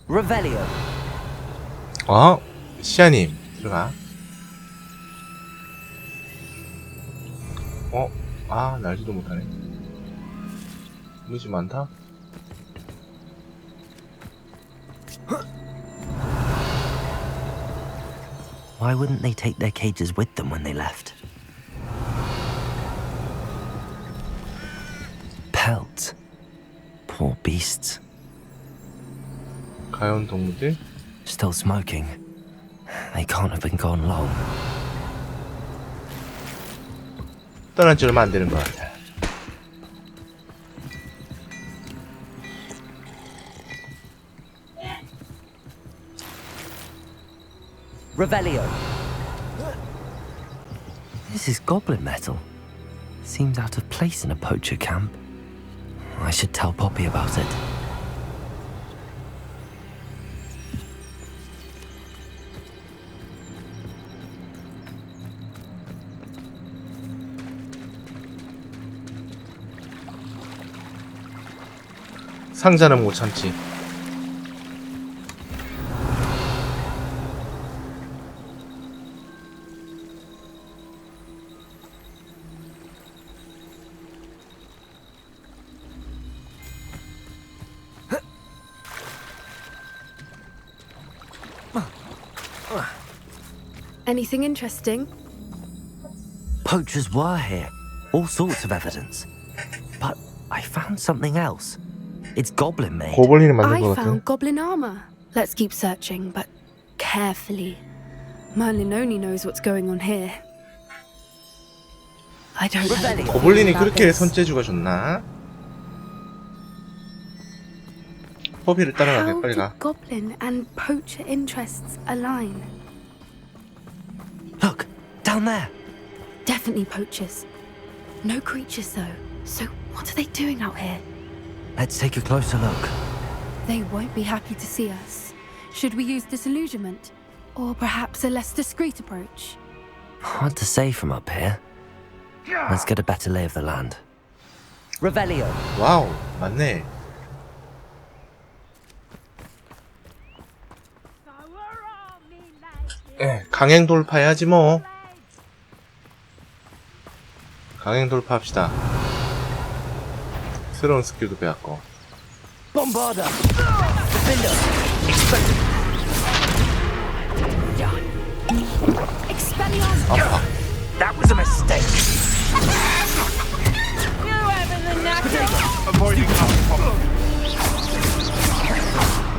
Revelio. 시아님 들어가. 날지도 못하네. 무지 많다. Why wouldn't they take their cages with them when they left? Pelts. Poor beasts. 가연 동물들. Still smoking. They can't have been gone long. 떠난 지 얼마 안 되는 것 같아. Revelio. This is goblin metal. Seems out of place in a poacher camp. I should tell Poppy about it. 상자는 못 참지. Anything interesting? Poachers were here. All sorts of evidence. But I found something else. It's goblin made. 고블린이 만든 I 것 같아. found goblin armor. Let's keep searching, but carefully. Merlin only knows what's going on here. I don't know. 고블린이 그렇게 손재주가 좋나? 포비를 따라가게. How 빨리 did 가. goblin and poacher interests align? Look, down there. Definitely poachers. No creatures though. So what are they doing out here? Let's take a closer look. They won't be happy to see us. Should we use disillusionment? Or perhaps a less discreet approach? Hard to say from up here. Let's get a better lay of the land. Revelio. 와우, 맞네. 강행 돌파해야지 뭐. 강행 돌파합시다. 새로운 스킬도 배웠고. Bombarder. Defender. Expelliarmus! 아파. That was a mistake. Avoiding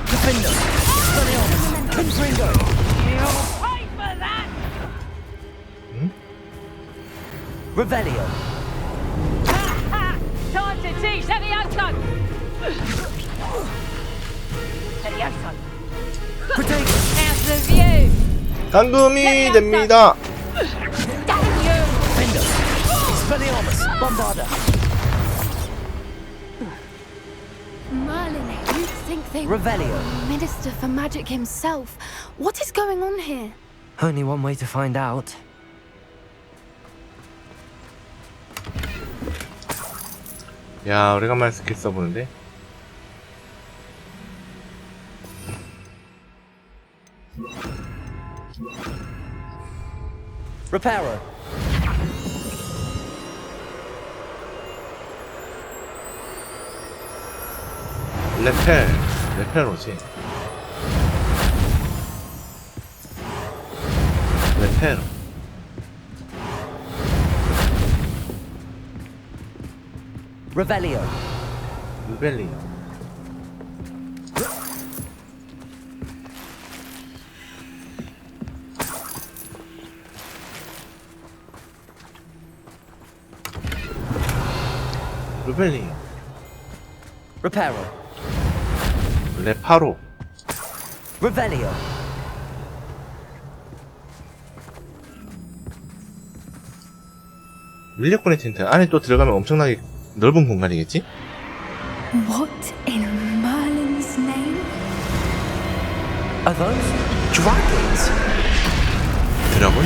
Defender. Expelliarmus. Confringo. Revelio. Time to teach Levioso! Levioso! Protection. Out of view! 감금이 됩니다. Damn you! Defender. Expelliarmus. Bombarder. Merlin, you'd think they were Revelio. Minister for Magic himself. What is going on here? Only one way to find out. 야, 오래간만에 스킬 써보는데. Repairer. 레페로지. 레페로. Revelio. 루벨리오. 루벨리오. Repairer. 레파로. Revelio. 밀렵권의 텐트. 안에 또 들어가면 엄청나게 넓은 공간이겠지? What in Merlin's name? Are those dragons? 드래곤?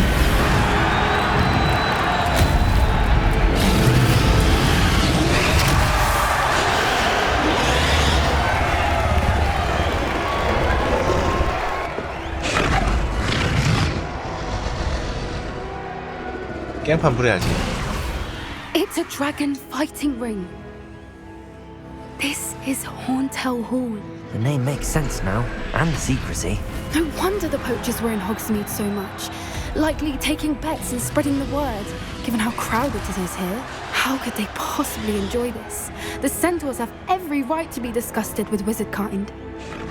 깽판 부려야지. It's a dragon fighting ring. This is Horntail Hall. The name makes sense now, and the secrecy. No wonder the poachers were in Hogsmeade so much. Likely taking bets and spreading the word, given how crowded it is here. How could they possibly enjoy this? The centaurs have every right to be disgusted with wizard kind.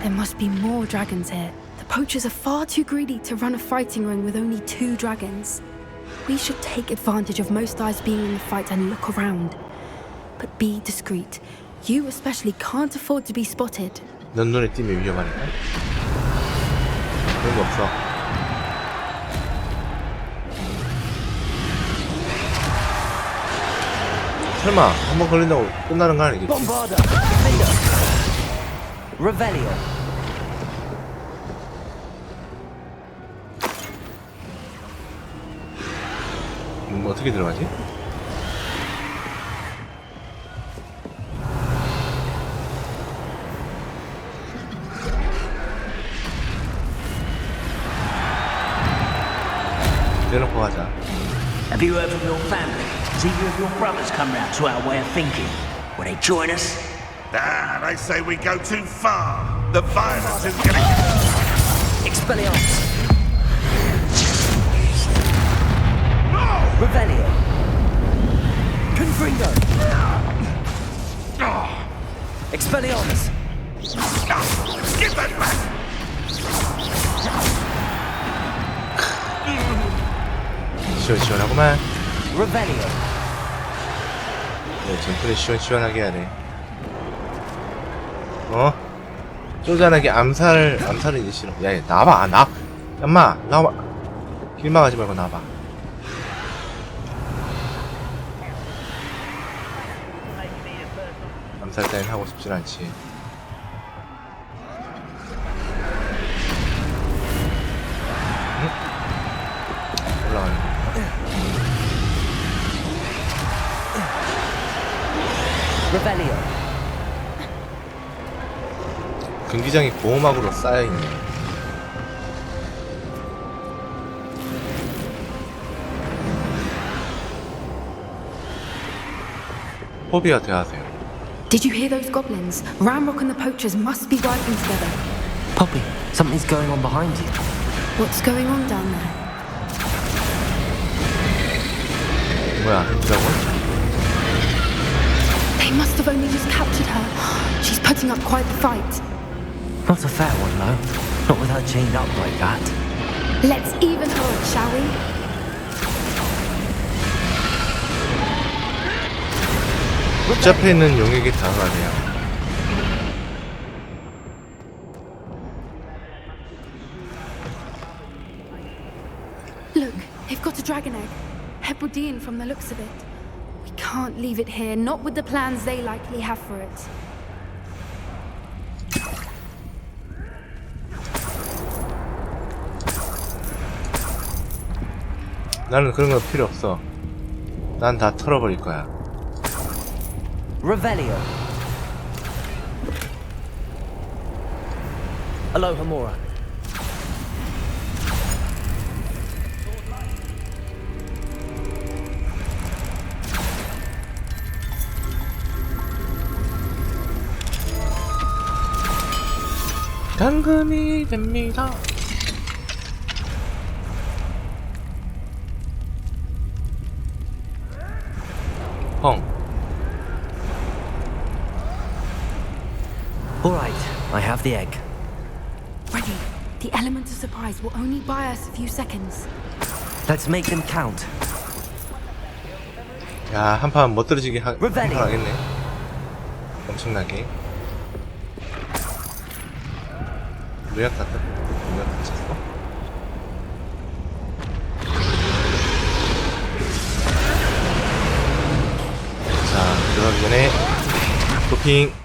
There must be more dragons here. The poachers are far too greedy to run a fighting ring with only 2 dragons. We should take advantage of most eyes being in the fight and look around. But be discreet. You especially can't afford to be spotted. 넌 눈에 띄면 위험하니까. 그런 거 없어. 설마 한번 걸린다고 끝나는 거 아니겠지? Bombarda! Defender! Revelio! 뭐 어떻게 들어가지? 내놓고 가자. Have you heard from your family? Has either of your brothers come round to our way of thinking? Will they join us? Ah, they say we go too far. The violence is gonna get... Expelliarmus! Revelio! Confringo! Expelliarmus! Give that back! 시원시원하구만. Revelio! 네, 전투를 시원시원하게 해야 돼. 어? 쪼잔하게 암살을 이제 싫어. 야, 얘 나와봐. 엄마, 나와봐. 길 막하지 말고 나와봐. 암살 따윈 하고 싶진 않지. 응? 올라가는 거. Revelio! 경기장이 보호막으로 쌓여있네. 포비아 대하세요. Did you hear those goblins? Ramrock and the poachers must be working together. Poppy, something's going on behind you. What's going on down there? 뭐야, 누구라고? They must have only just captured her. She's putting up quite the fight. Not a fair one, though. Not with her chained up like that. Let's even her up, shall we? 붙잡혀 있는 용에게 다가가네요. Look, they've got a dragon egg. Hebridean from the looks of it. We can't leave it here, not with the plans they likely have for it. 나는 그런 거 필요 없어. 난 다 털어버릴 거야. Revelio! Alohomora. 당근이 됩니다. 펑. All right, I have the egg. Ready. The element of surprise will only buy us a few seconds. Let's make them count. 야, 한 판 못 떨어지게 Revelio. 하겠네. 엄청나게. 노약 같다. 노약 같았어. 자, 들어가기 전에 도핑.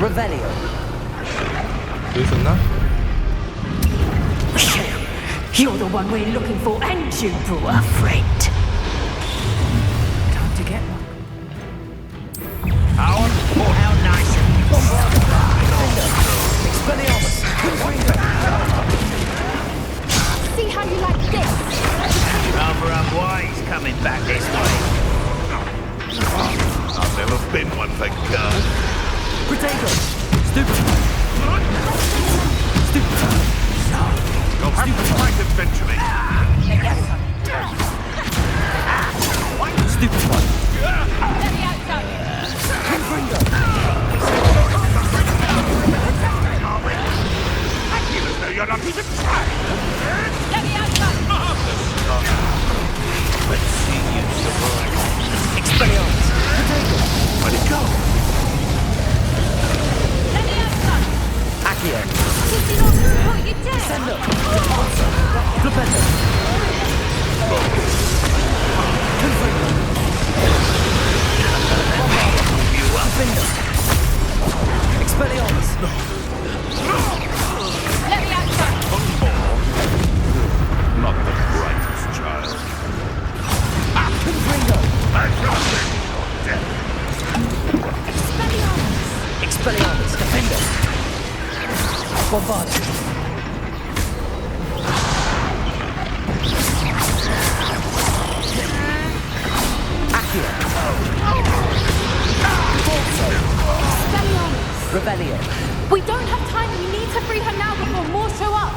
Revelio. 여기 있었나? You're the one we're looking for, and you brought a friend. Time to get one. How nice of you. See how you like this? Rather unwise coming back this way. I've never been one, thank God. You'll have to fight eventually. No, you're not even trying. Let's see you survive. Expelliarmus. Where'd it go? Accio. Expelliarmus. Not the brightest child. Expelliarmus. Defender. Bombard. Accio. Revelio. We don't have time. We need to free her now before more show up.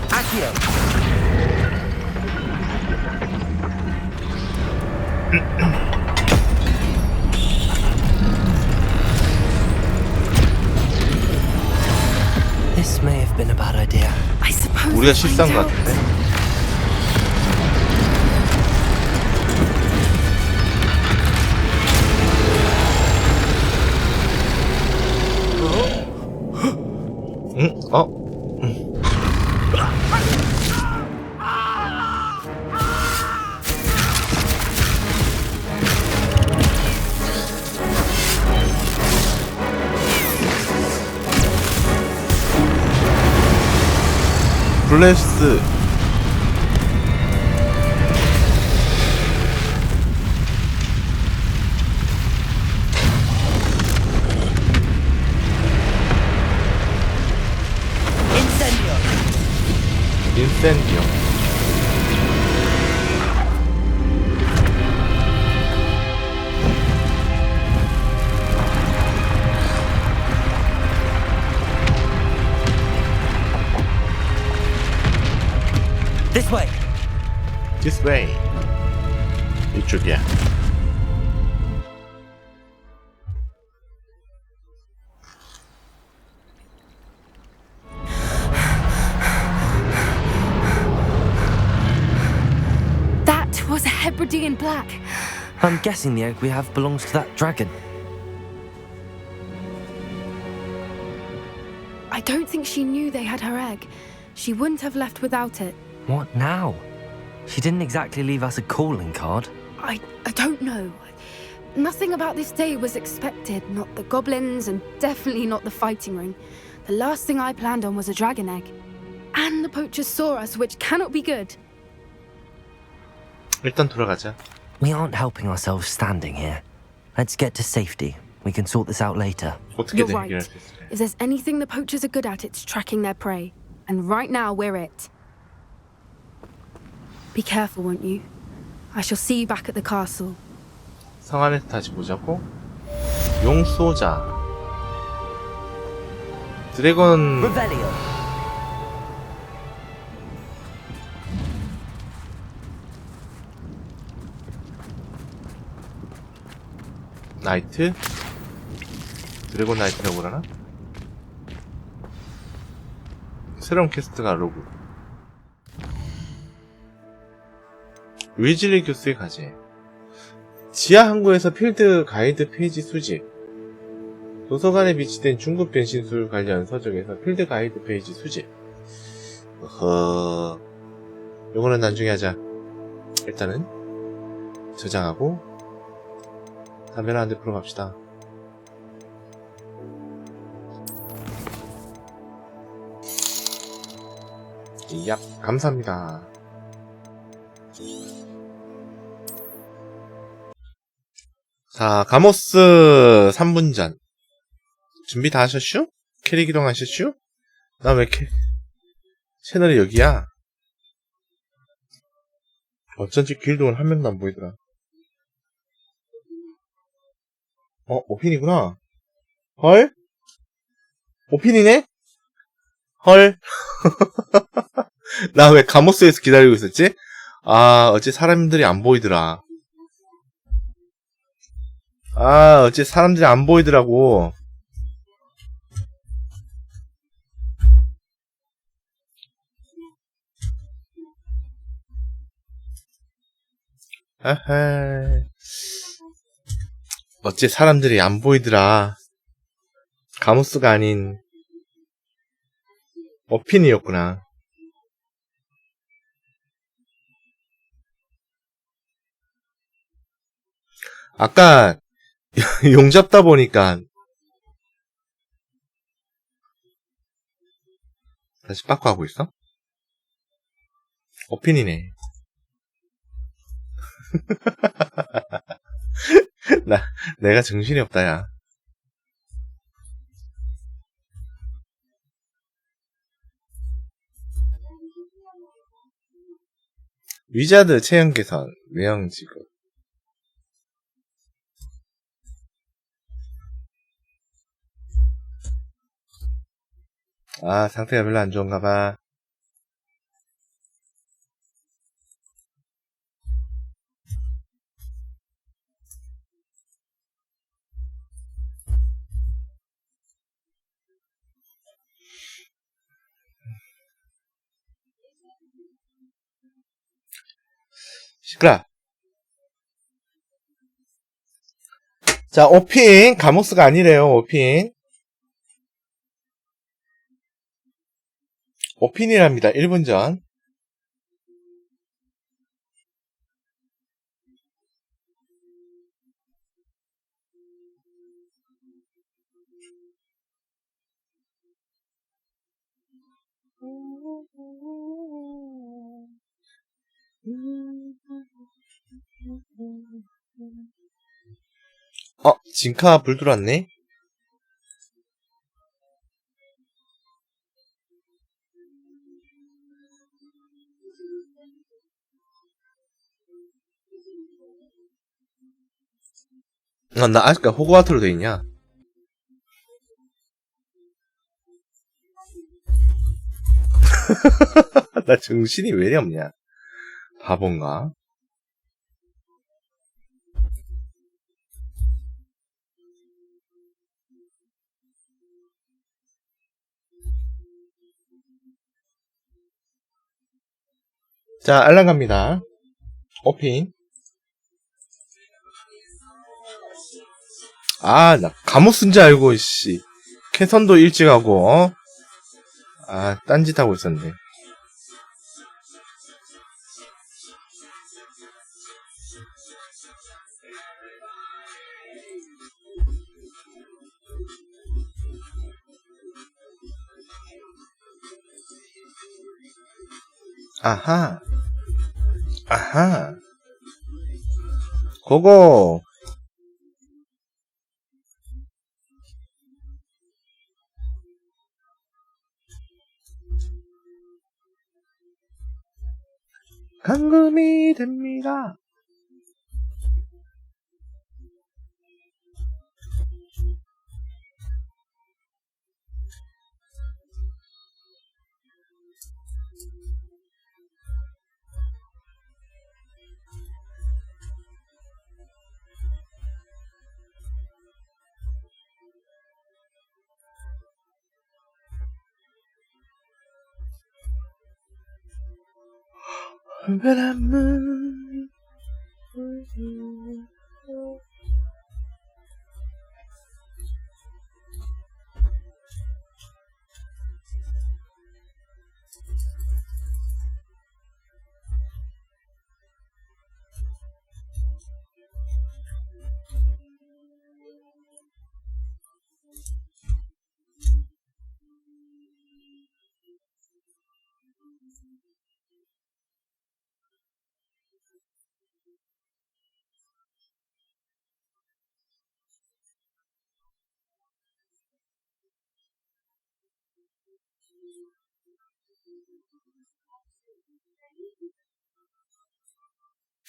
Accio. This may have been a bad idea. I suppose. 우리가 we'll 실수한 find 것 out. 같은데. 응? 어? 블레스. 인센디오. This way. This way. 이쪽이야. That was a Hebridean black. I'm guessing the egg we have belongs to that dragon. I don't think she knew they had her egg. She wouldn't have left without it. What now? She didn't exactly leave us a calling card. I don't know. Nothing about this day was expected. Not the goblins, and definitely not the fighting ring. The last thing I planned on was a dragon egg. And the poachers saw us, which cannot be good. 일단 돌아가자. We aren't helping ourselves standing here. Let's get to safety. We can sort this out later. You're 어떻게든 right. 해결할 수 있어. If there's anything the poachers are good at, it's tracking their prey. And right now, we're it. Be careful, won't you? I shall see you back at the castle. 성 안에서 다시 보자고. 용쏘자. 드래곤. Revelio. 나이트? 드래곤 나이트라고 그러나? 새로운 퀘스트가 로그. 위즐리 교수의 과제. 지하 항구에서 필드 가이드 페이지 수집. 도서관에 비치된 중급 변신술 관련 서적에서 필드 가이드 페이지 수집. 요거는 나중에 하자. 일단은 저장하고 담배를 한 대 풀어 갑시다. 얍, 감사합니다. 자, 가모스 3분 전. 준비 다 하셨슈? 캐릭 이동하셨슈? 나 왜 채널이 여기야? 어쩐지 길동은 한 명도 안 보이더라. 오핀이구나. 헐? 오핀이네? 헐. 나 왜 가모스에서 기다리고 있었지? 아, 어째 사람들이 안 보이더라. 아, 어째 사람들이 안 보이더라고. 아하. 어째 사람들이 안 보이더라. 가모스가 아닌 오핀이었구나. 아까 용 잡다 보니까 다시 빠꾸 하고 있어? 오핀이네. 내가 정신이 없다, 야. 위자드 체형 개선, 외형 지급. 아, 상태가 별로 안 좋은가 봐. 시끄러. 자, 오핀. 가모스가 아니래요, 오핀. 오핀이랍니다, 1분 전. 징카 불 들어왔네? 나 아직까지 호그와트로 돼 있냐? 나 정신이 왜 이리 없냐? 바본가? 자, 알람 갑니다. 오핀. 아, 나 가모스인 줄 알고, 씨. 캐선도 일찍 하고, 아, 딴짓 하고 있었네. 아하. 아하. 그거. 감금이 됩니다. 바람은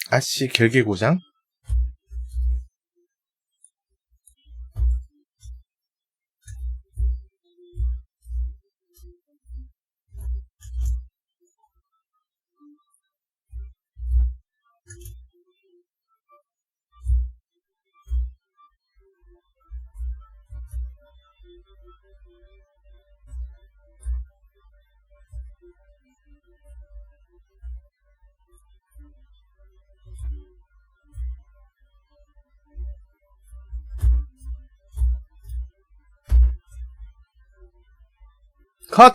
아씨 결계고장? 컷!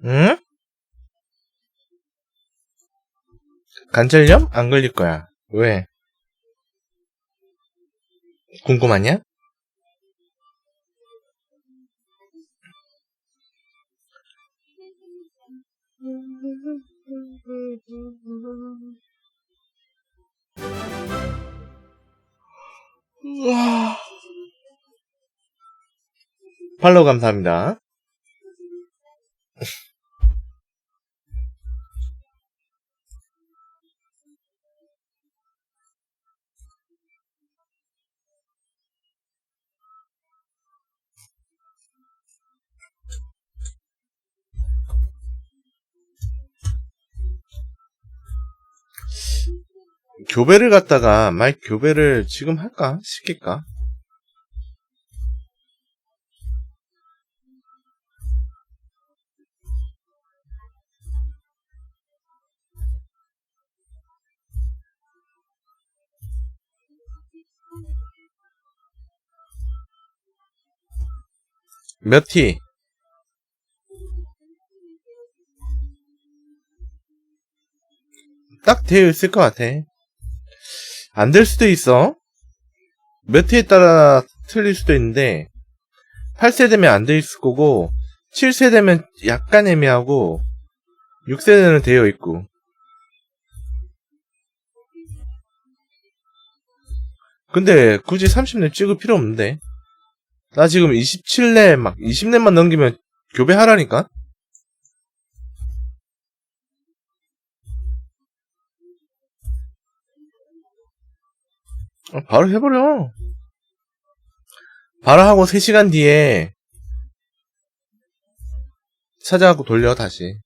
응? 관절염? 안 걸릴 거야. 왜? 궁금하냐? 팔로우 감사합니다. 교배를 갖다가 마이크 교배를 지금 할까? 시킬까? 몇 티? 딱 되어 있을 것 같아. 안 될 수도 있어. 몇 티에 따라 틀릴 수도 있는데 8세 되면 안 돼 있을 거고 7세 되면 약간 애매하고 6세대는 되어 있고. 근데 굳이 30렙 찍을 필요 없는데. 나 지금 27렙 막 20렙만 넘기면 교배하라니까? 바로 해버려. 바로 하고 3시간 뒤에 찾아가고 돌려 다시.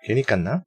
괜히 깠나?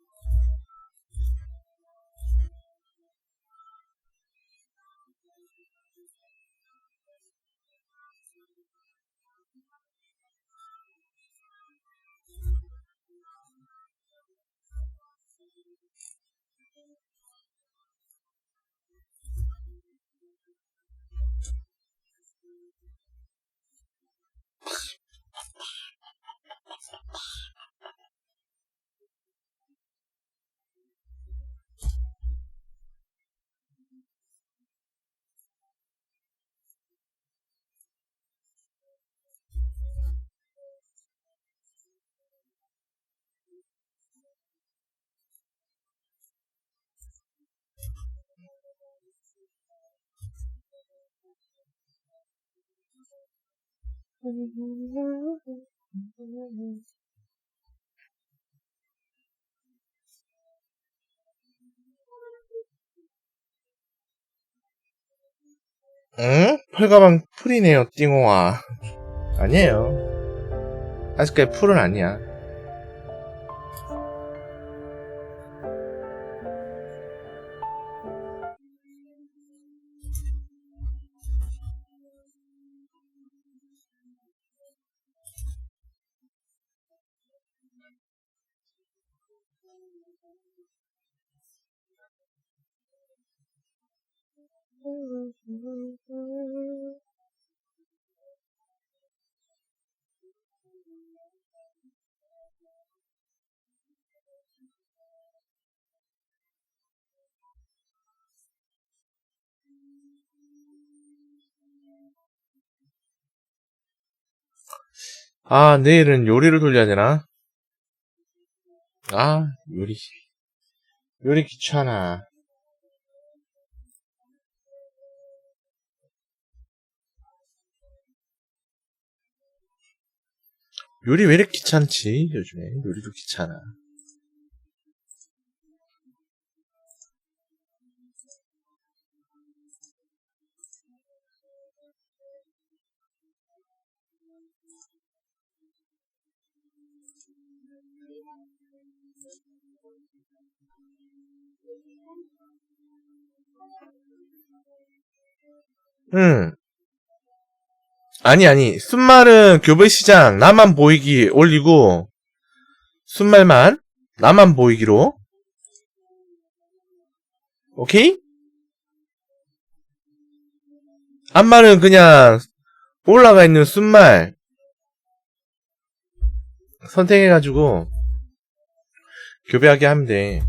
응? 펄가방 풀이네요, 띵호아. 아니에요. 아직까지 풀은 아니야. 아, 내일은 요리를 돌려야 되나? 아, 요리 귀찮아. 요리 왜 이렇게 귀찮지? 요즘에 요리도 귀찮아. 응. 아니. 순말은 교배시장 나만 보이기 올리고, 순말만 나만 보이기로. 오케이? 앞말은 그냥 올라가 있는 순말 선택해가지고 교배하게 하면 돼.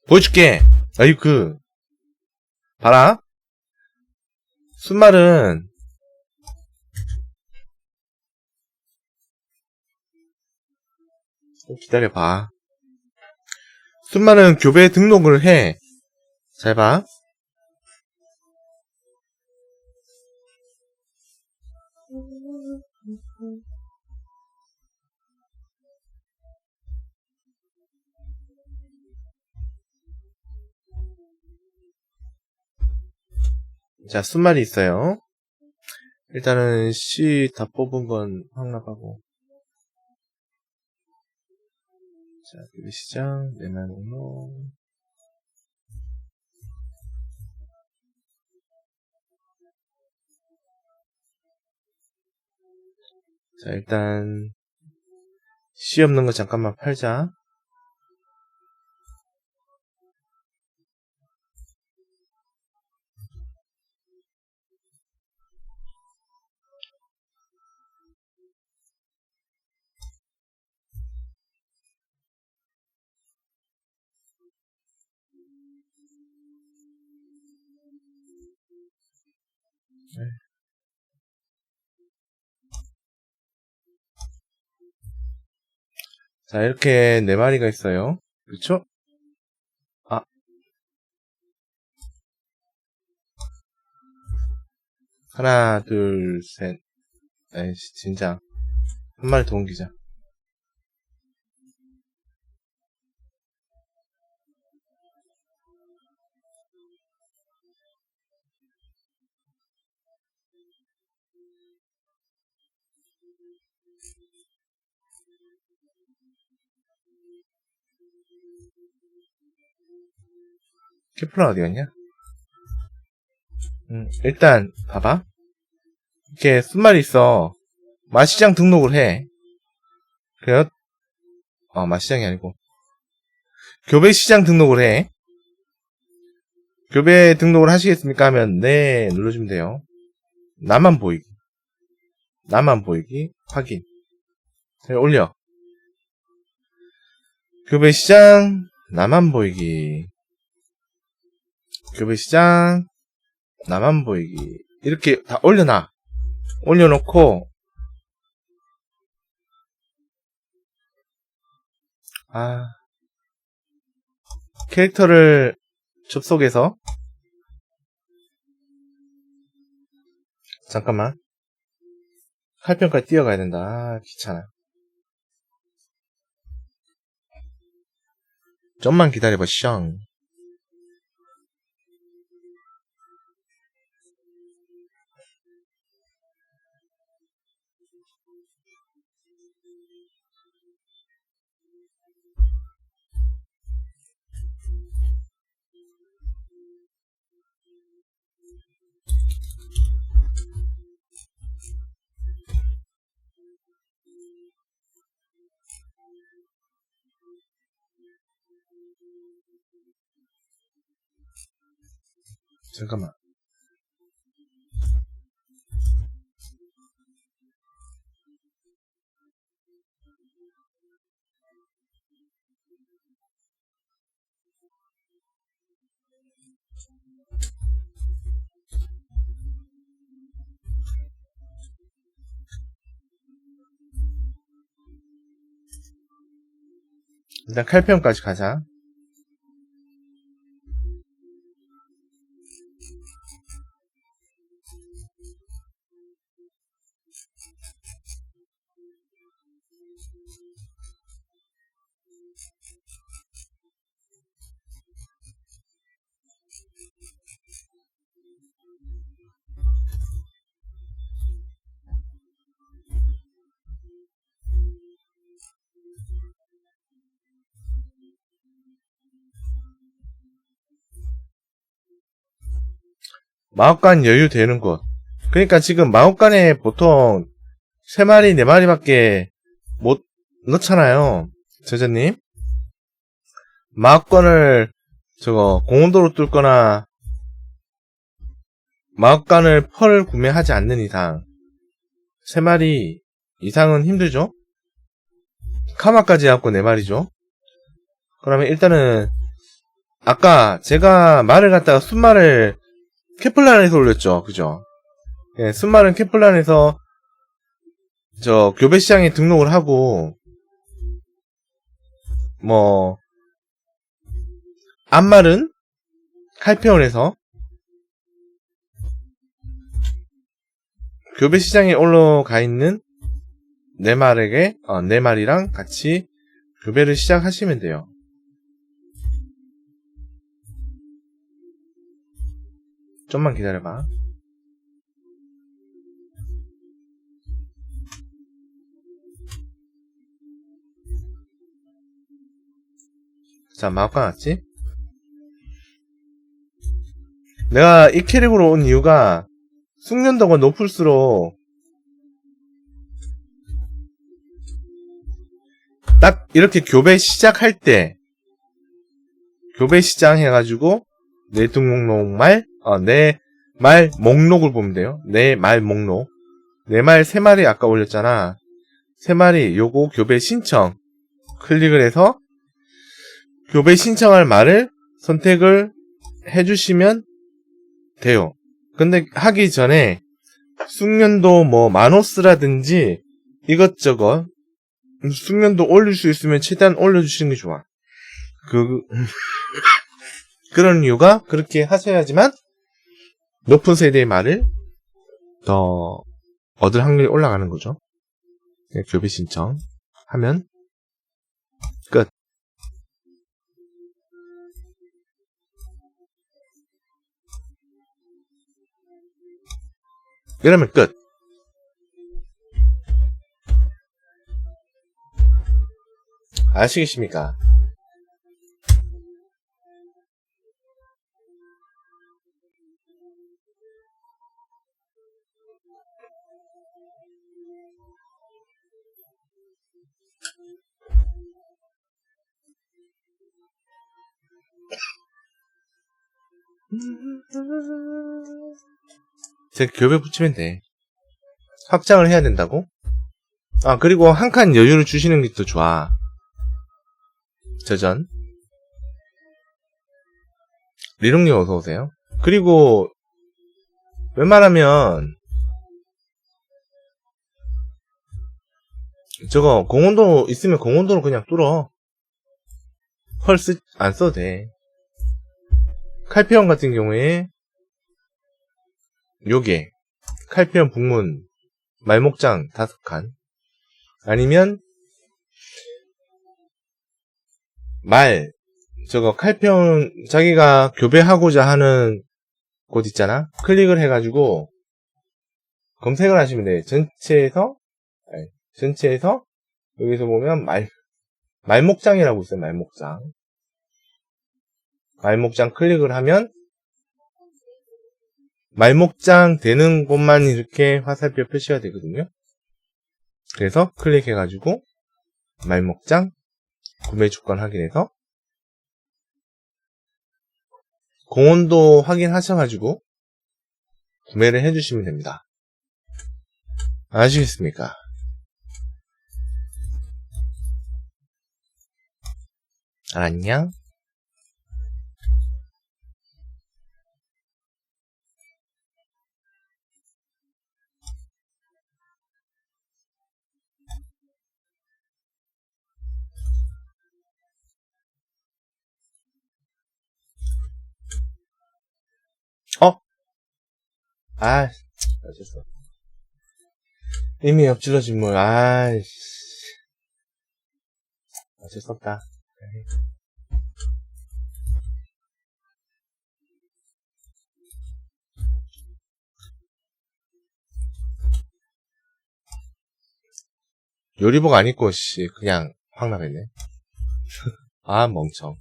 보여줄게. 봐라. 순말은 기다려봐. 순말은 교배에 등록을 해. 잘 봐. 자, 순말이 있어요. 일단은 C 다 뽑은 건 확납하고. 자, 교배시장 내만 등록. 자, 일단 C 없는 거 잠깐만 팔자. 네. 자, 이렇게 4마리가 있어요. 그쵸? 아. 하나, 둘, 셋. 에이씨, 진짜. 한 마리 더 옮기자. 케플라 어디 갔냐? 일단, 봐봐. 이렇게 순말이 있어. 마시장 등록을 해. 그래요? 마시장이 아니고. 교배시장 등록을 해. 교배 등록을 하시겠습니까? 하면, 네, 눌러주면 돼요. 나만 보이기. 확인. 네, 올려. 교배시장, 나만 보이기. 교배시장, 나만 보이기. 이렇게 다 올려놔. 올려놓고, 캐릭터를 접속해서, 잠깐만. 칼편까지 뛰어가야 된다. 아, 귀찮아. 좀만 기다려봐, 샹. 잠깐만. 일단 칼편까지 가자. 마법관 여유 되는 곳. 그러니까 지금 마법관에 보통 3마리, 4마리밖에 못 넣잖아요. 저자님. 마법관을 공원도로 뚫거나 마법관을 펄을 구매하지 않는 이상 3마리 이상은 힘들죠? 카마까지 해갖고 4마리죠. 그러면 일단은 아까 제가 말을 갖다가 순말을 케플란에서 올렸죠. 그죠? 예, 순말은 케플란에서 교배시장에 등록을 하고 앞말은 칼페온에서 교배시장에 올라가 있는 4마리랑 같이 교배를 시작하시면 돼요. 좀만 기다려봐. 자, 마법관 왔지? 내가 이 캐릭으로 온 이유가 숙련도가 높을수록 딱 이렇게 교배 시작할 때 교배 시장 해가지고 내 말 목록을 보면 돼요. 내 말 목록. 내 말 3마리 아까 올렸잖아. 3마리 요거 교배 신청 클릭을 해서 교배 신청할 말을 선택을 해주시면 돼요. 근데 하기 전에 숙련도 마노스라든지 이것저것 숙련도 올릴 수 있으면 최대한 올려주시는 게 좋아. 그런 이유가 그렇게 하셔야지만 높은 세대의 말을 더 얻을 확률이 올라가는 거죠. 교배 신청 하면 끝. 이러면 끝. 아시겠습니까? 제가 교배 붙이면 돼. 확장을 해야 된다고? 아, 그리고 한 칸 여유를 주시는 게 더 좋아. 저전. 리롱님 어서오세요. 그리고, 웬만하면, 공원도 있으면 공원도로 그냥 뚫어. 펄 안 써도 돼. 칼페온 같은 경우에, 요게, 칼페온 북문 말목장 5칸. 아니면 저거 칼평 자기가 교배하고자 하는 곳 있잖아. 클릭을 해가지고 검색을 하시면 돼. 전체에서 여기서 보면 말목장이라고 있어요. 말목장 클릭을 하면 말목장 되는 곳만 이렇게 화살표 표시가 되거든요. 그래서 클릭해가지고 말목장 구매 조건 확인해서 공원도 확인하셔가지고 구매를 해주시면 됩니다. 아시겠습니까? 알았냐? 어쨌어. 이미 엎질러진 물, 어쩔 수 없다. 요리복 안 입고, 그냥 확 나갔네. 멍청.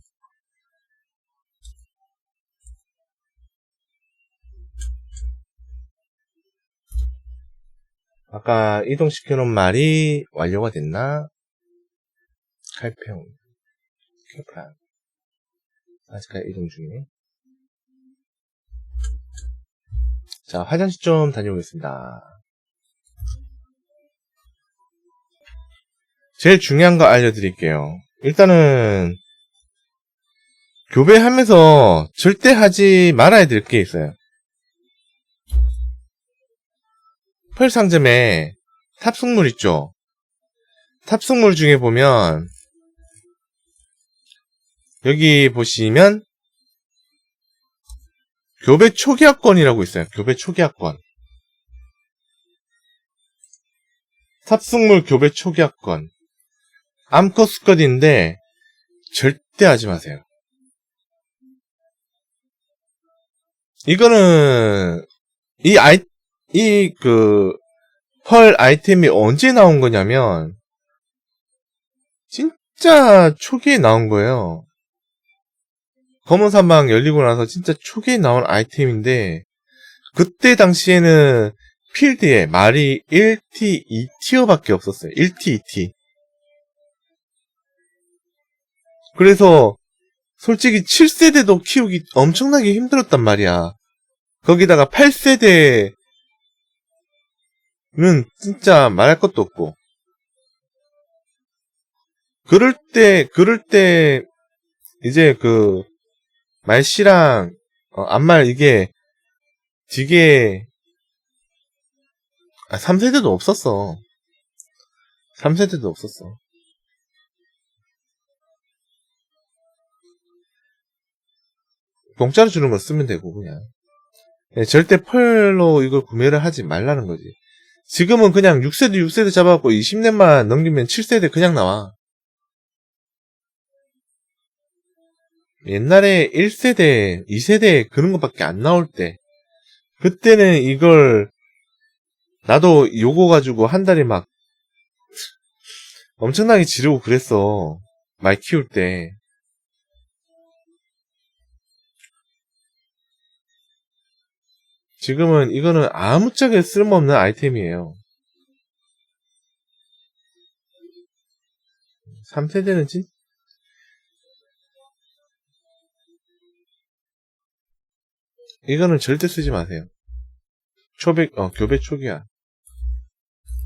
아까 이동시켜놓은 말이 완료가 됐나? 칼평. 캠프란. 아직까지 이동 중이네. 자, 화장실 좀 다녀오겠습니다. 제일 중요한 거 알려드릴게요. 일단은, 교배하면서 절대 하지 말아야 될 게 있어요. 펄 상점에 탑승물 있죠? 탑승물 중에 보면 여기 보시면 교배 초기화권이라고 있어요. 교배 초기화권. 탑승물 교배 초기화권. 암컷 수컷인데 절대 하지 마세요. 이거는 펄 아이템이 언제 나온 거냐면, 진짜 초기에 나온 거예요. 검은 사막 열리고 나서 진짜 초기에 나온 아이템인데, 그때 당시에는 필드에 말이 1T, 2티어밖에 없었어요. 1T, 2T. 그래서, 솔직히 7세대도 키우기 엄청나게 힘들었단 말이야. 거기다가 8세대는 진짜 말할 것도 없고. 그럴 때, 이제 말씨랑, 앞말 이게, 되게, 3세대도 없었어. 3세대도 없었어. 공짜로 주는 거 쓰면 되고, 그냥. 절대 펄로 이걸 구매를 하지 말라는 거지. 지금은 그냥 6세대 잡아갖고 20년만 넘기면 7세대 그냥 나와. 옛날에 1세대, 2세대 그런 것밖에 안 나올 때, 그때는 이걸 나도 요거 가지고 한 달에 막 엄청나게 지르고 그랬어. 말 키울 때. 지금은 이거는 아무짝에 쓸모없는 아이템이에요. 3세대는 이거는 절대 쓰지 마세요. 교배 초기화.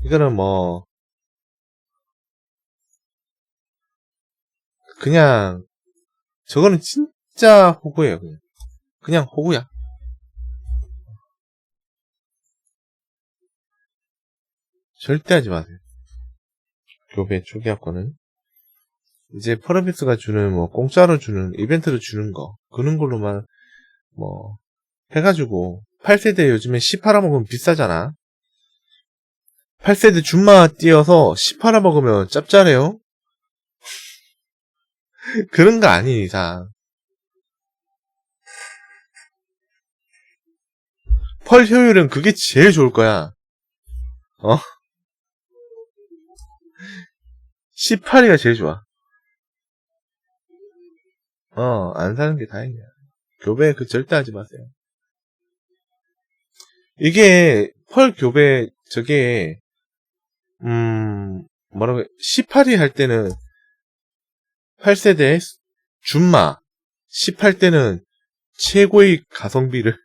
이거는 그냥, 저거는 진짜 호구예요, 그냥. 그냥 호구야. 절대 하지 마세요. 교배 초기화권은. 이제 펄어비스가 주는, 공짜로 주는, 이벤트로 주는 거, 그런 걸로만, 해가지고, 8세대 요즘에 10 팔아먹으면 비싸잖아. 8세대 줌마 띄어서 18화 먹으면 짭짤해요? 그런 거 아닌 이상. 펄 효율은 그게 제일 좋을 거야. 18이가 제일 좋아. 안 사는 게 다행이야. 교배 절대 하지 마세요. 이게 펄 교배 저게 뭐라고 18이 할 때는 8세대 줌마 18 때는 최고의 가성비를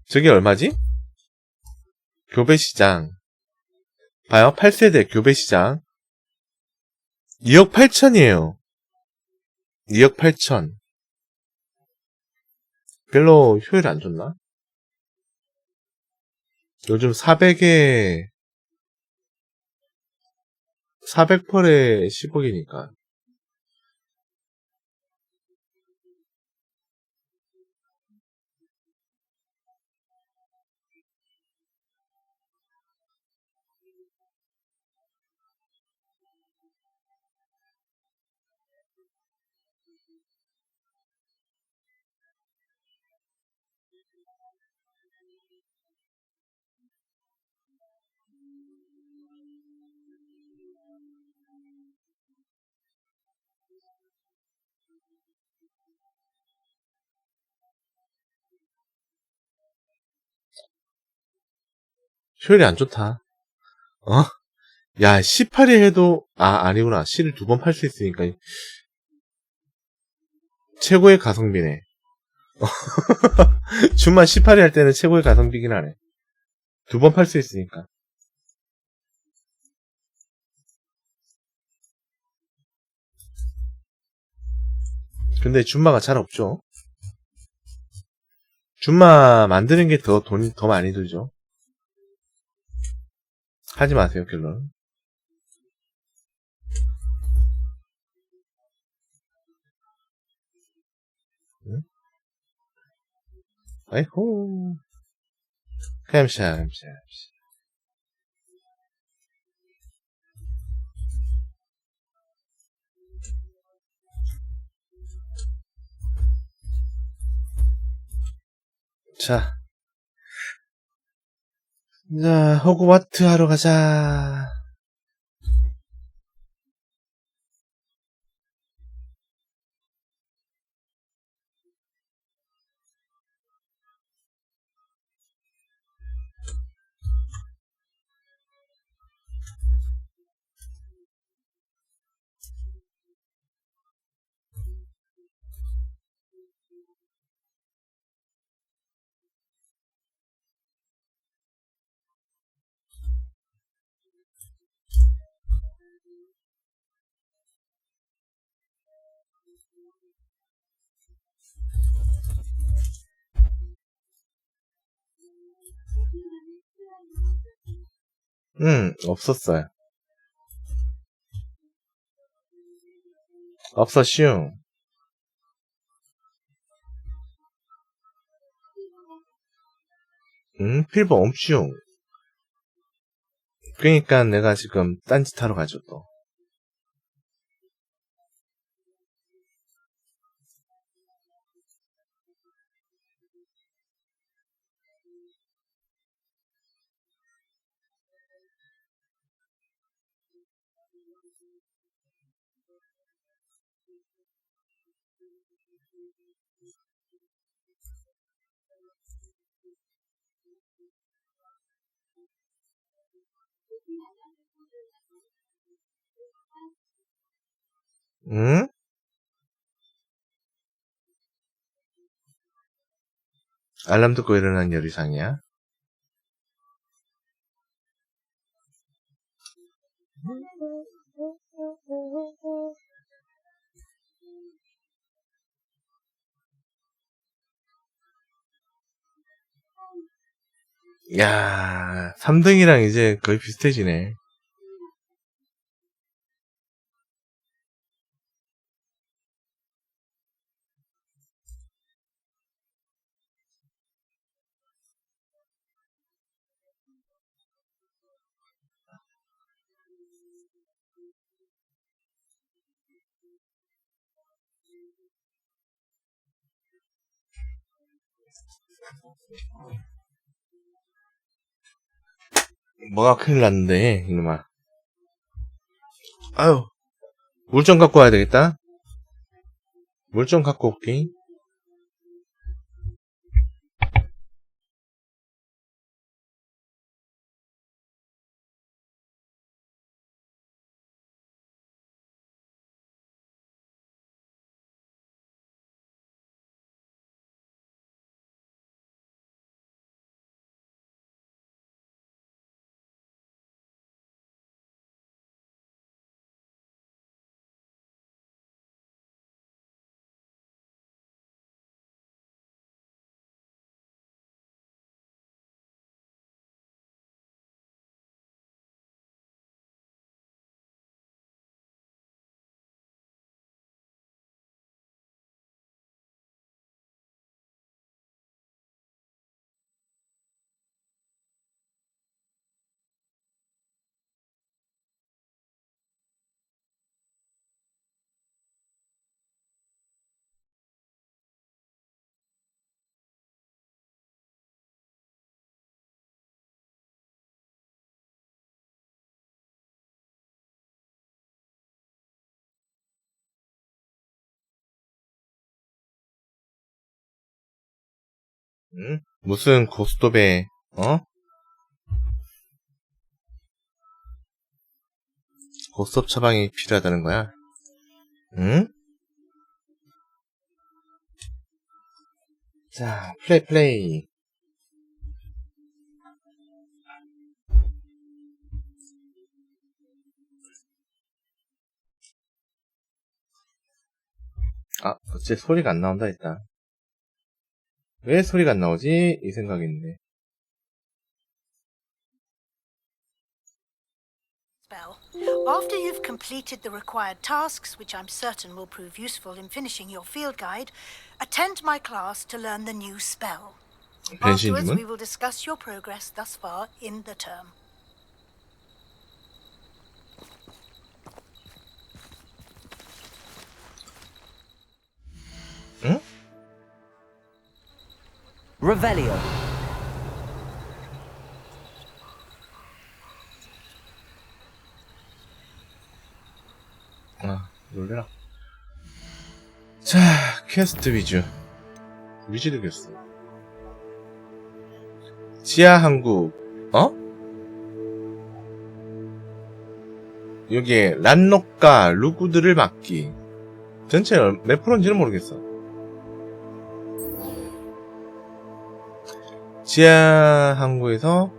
저게 얼마지? 교배 시장 봐요. 8세대 교배 시장 2억 8천이에요. 2억 8천. 별로 효율 안 좋나? 요즘 400에 400펄에 10억이니까. 효율이 안 좋다. 야, 18일 해도, 아니구나. C를 2번 팔 수 있으니까. 최고의 가성비네. 줌만 18일 할 때는 최고의 가성비긴 하네. 2번 팔 수 있으니까. 근데 줌마가 잘 없죠. 줌마 만드는 게 돈이 더 많이 들죠. 하지 마세요, 결론. 응? 아이호. 햄샤. 자, 호그와트 하러 가자. 없었어요. 없었슈. 필버 없슈. 그러니까 내가 지금 딴짓 하러 가죠, 또. 응? 알람 듣고 일어난 열이상이야? 야, 3등이랑 이제 거의 비슷해지네. 뭐가 큰일 났는데, 이놈아. 아유, 물 좀 갖고 와야 되겠다. 물 좀 갖고 올게. 응? 무슨 고스톱에, 고스톱 처방이 필요하다는 거야? 응? 자, 플레이. 아, 어째 소리가 안 나온다 했다. 왜 소리가 안 나오지? 이 생각인데. After you've completed the required tasks, which I'm certain will prove useful in finishing your field guide, attend my class to learn the new spell. Afterwards, we will discuss your progress thus far in the term. 응? Revelio. 아, 놀래라. 자, 퀘스트 위주도 퀘스트. 지하 항구, 여기에 란록과 루구드를 막기. 전체 몇 프로인지는 모르겠어. 지하 항구에서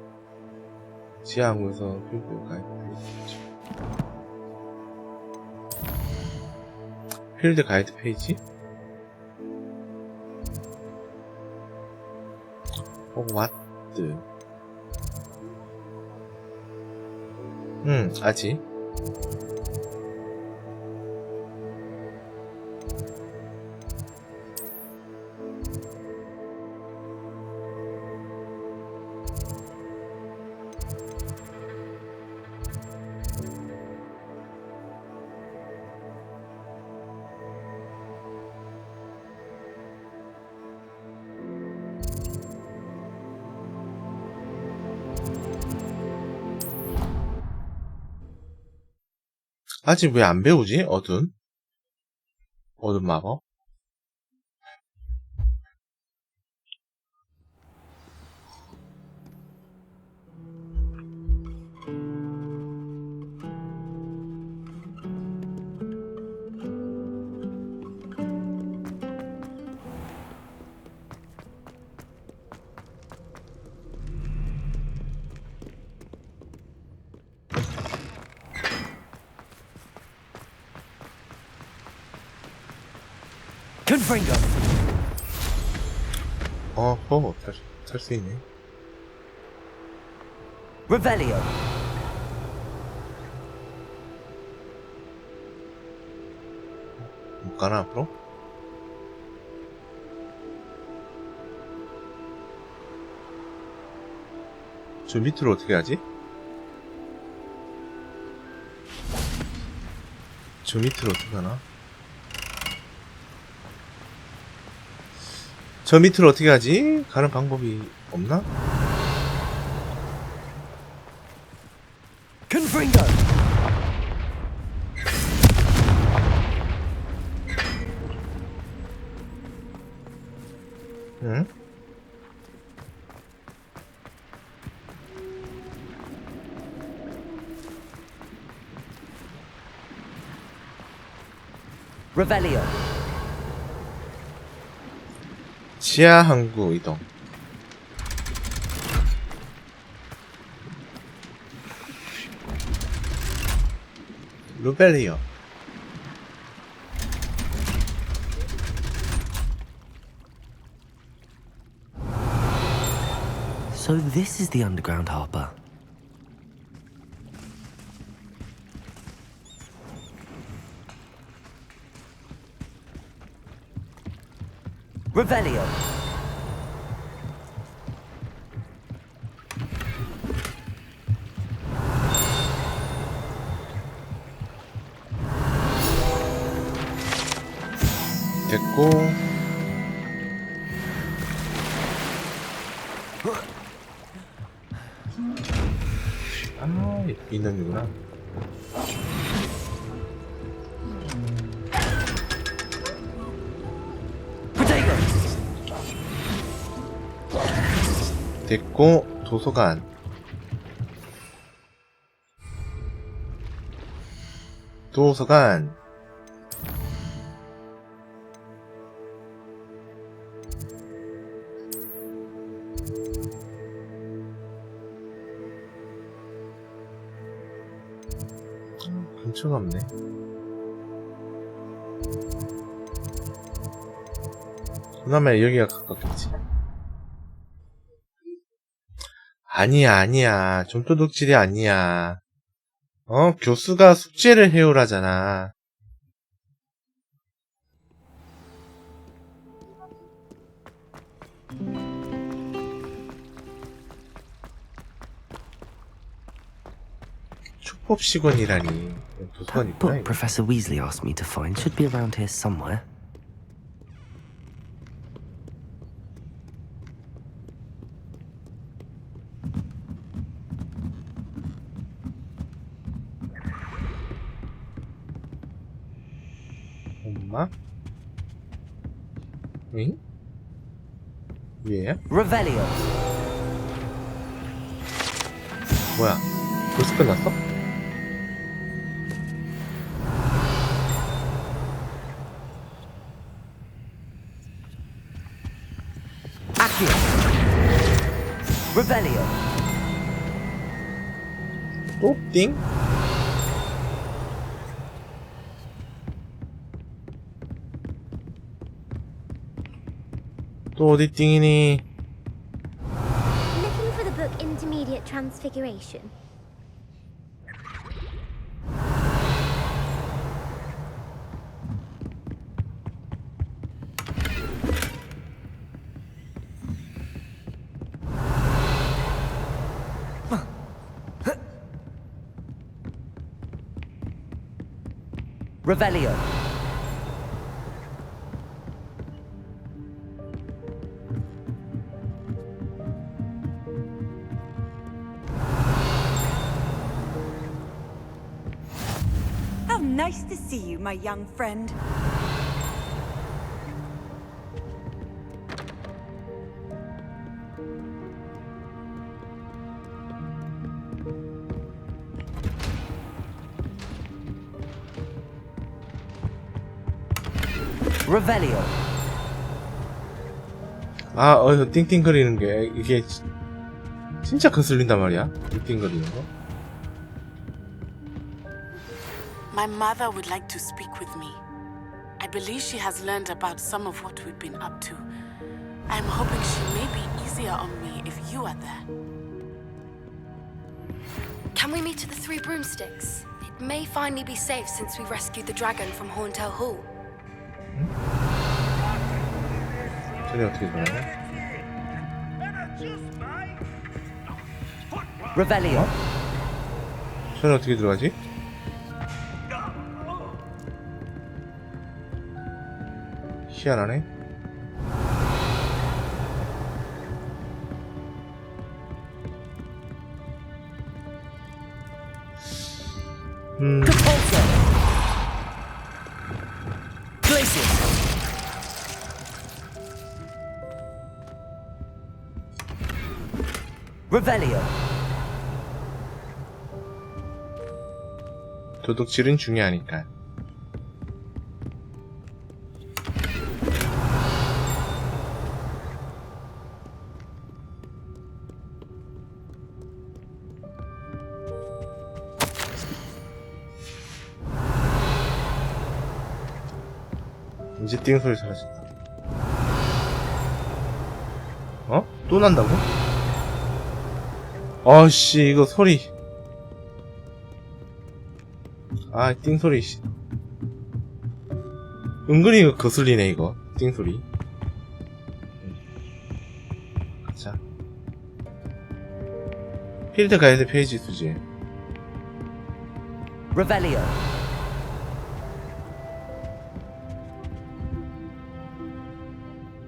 필드 가이드 페이지? 왓드. 아직. 아직 왜 안 배우지? 어둠 마법? Confringo. 탈 수 있네. Revelio. 못 가나 앞으로? 저 밑으로 어떻게 하지? 저 밑으로 어떻게 하나? 저 밑으로 어떻게 가지? 가는 방법이 없나? Confringo! 응? Revelio. 지하 항구 이동. 루벨리오. So this is the underground harbour. Revelio. 됐고. 아, 이놈이구나. 됐고, 도서관. 도서관. 근처가 없네. 그나마 여기가 가깝겠지. 아니야. 좀도둑질이 아니야. 교수가 숙제를 해오라잖아. 축복시권이라니. 도서관 That 있구나, book 이거. Professor Weasley asked me to find should be around here somewhere. 엄마? 응? 위에야? Revelio. 뭐야? 벌써 끝났어? Accio. Revelio. 또 띵? 또 어디 띵이니? Looking for the book Intermediate Transfiguration. Revelio. How nice to see you, my young friend. Revelio. 아, 띵띵거리는 게 이게 진짜 거슬린단 말이야. 띵띵거리는 거. My mother would like to speak with me. I believe she has learned about some of what we've been up to. I'm hoping she may be easier on me if you are there. Can we meet at the Three Broomsticks? It may finally be safe since we rescued the dragon from Horntail Hall. 전에 어떻게 들어가냐? Revelio. 전에 어떻게 들어가지? 희한하네. Propulsor. Glacier. Revelio. 도둑질은 중요하니까. 이제 띵 소리 사라졌다. 어? 또 난다고? 아씨 이거 소리. 아 띵 소리. 은근히 이거 거슬리네 이거 띵 소리. 자 필드 가이드 페이지 수지. Revelio.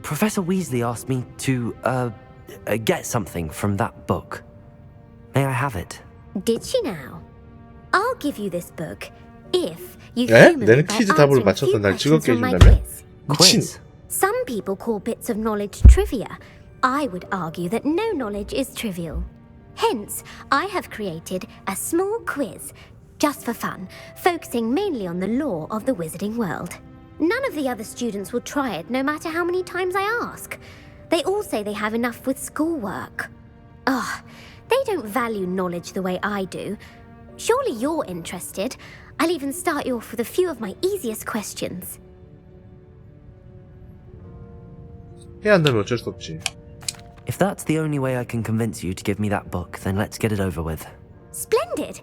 Professor Weasley asked me to, get something from that book. May I have it? Did she now? I'll give you this book if you 에? humor me 내는 by 퀴즈 답을 answering a 맞춰서 few 날 questions 즐겁게 from my 해준다며? quiz. 미친. Quiz. Some people call bits of knowledge trivia. I would argue that no knowledge is trivial. Hence, I have created a small quiz, just for fun, focusing mainly on the lore of the wizarding world. None of the other students will try it, no matter how many times I ask. They all say they have enough with schoolwork. Ugh, they don't value knowledge the way I do. Surely you're interested. I'll even start you off with a few of my easiest questions. 해야 한다면 어쩔 수 없지. If that's the only way I can convince you to give me that book, then let's get it over with. Splendid!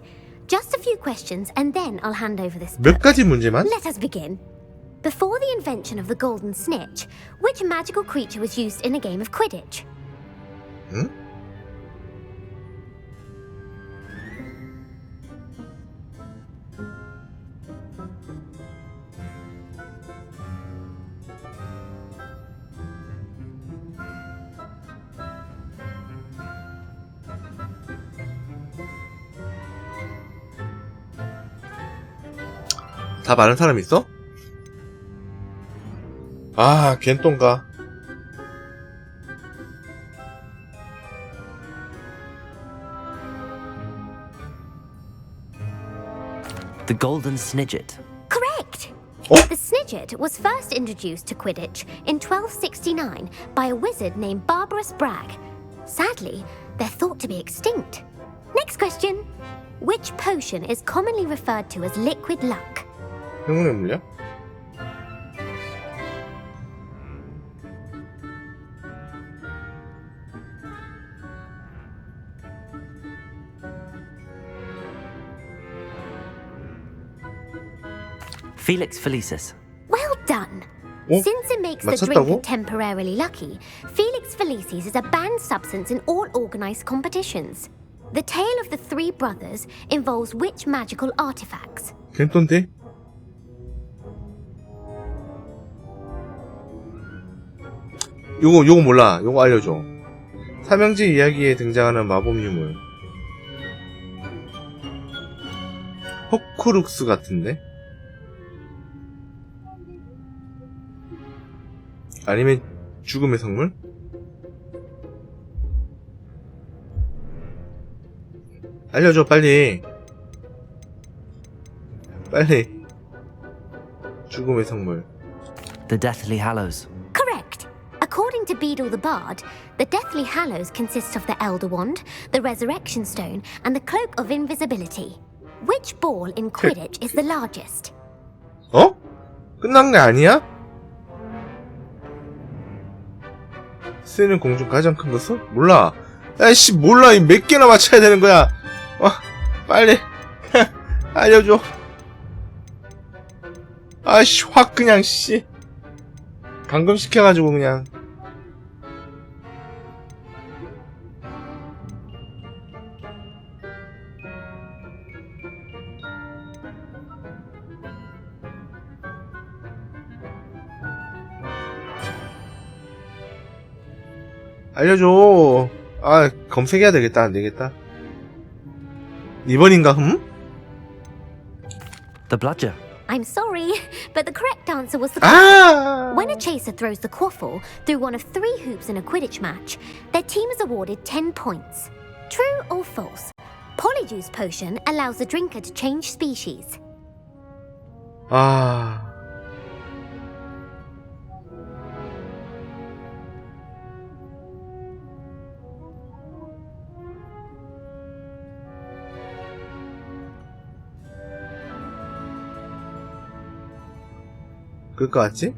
Just a few questions and then I'll hand over this 몇 book. 가지 문제만? Let us begin. Before the invention of the golden snitch, which magical creature was used in a game of Quidditch? 응? 다 많은 사람 있어? 아, 걘똥가. The Golden Snidget. Correct! Oh. The Snidget was first introduced to Quidditch in 1269 by a wizard named Barbarous Bragg. Sadly, they're thought to be extinct. Next question. Which potion is commonly referred to as liquid luck? 행운의 물량? Felix Felicis. Well done! 어? Since it makes the 맞췄다고? drinker temporarily lucky, Felix Felicis is a banned substance in all organized competitions. The tale of the three brothers involves which magical artifacts? 걘똥데? 요거 몰라. 요거 알려줘. 삼형제 이야기에 등장하는 마법 유물. 호크룩스 같은데? 아니면 죽음의 성물? 알려줘 빨리. 빨리. 죽음의 성물. The Deathly Hallows. Correct. According to Beedle the Bard, the Deathly Hallows consists of the Elder Wand, the Resurrection Stone, and the Cloak of Invisibility. Which ball in Quidditch is the largest? 어? 끝난 게 아니야? 쓰는 공중 가장 큰 것은? 몰라. 야이씨 몰라. 이 몇 개나 맞춰야 되는 거야. 빨리 알려줘. 아씨 확 그냥 씨 감금시켜가지고 그냥. 알려줘. 아 검색해야 되겠다. 안 되겠다. 2번인가? The bludger. I'm sorry, but the correct answer was the 아! When a chaser throws the quaffle through one of 3 hoops in a Quidditch match, their team is awarded 10 points. True or false? Polyjuice potion allows the drinker to change species. 아. 그럴 것 같지?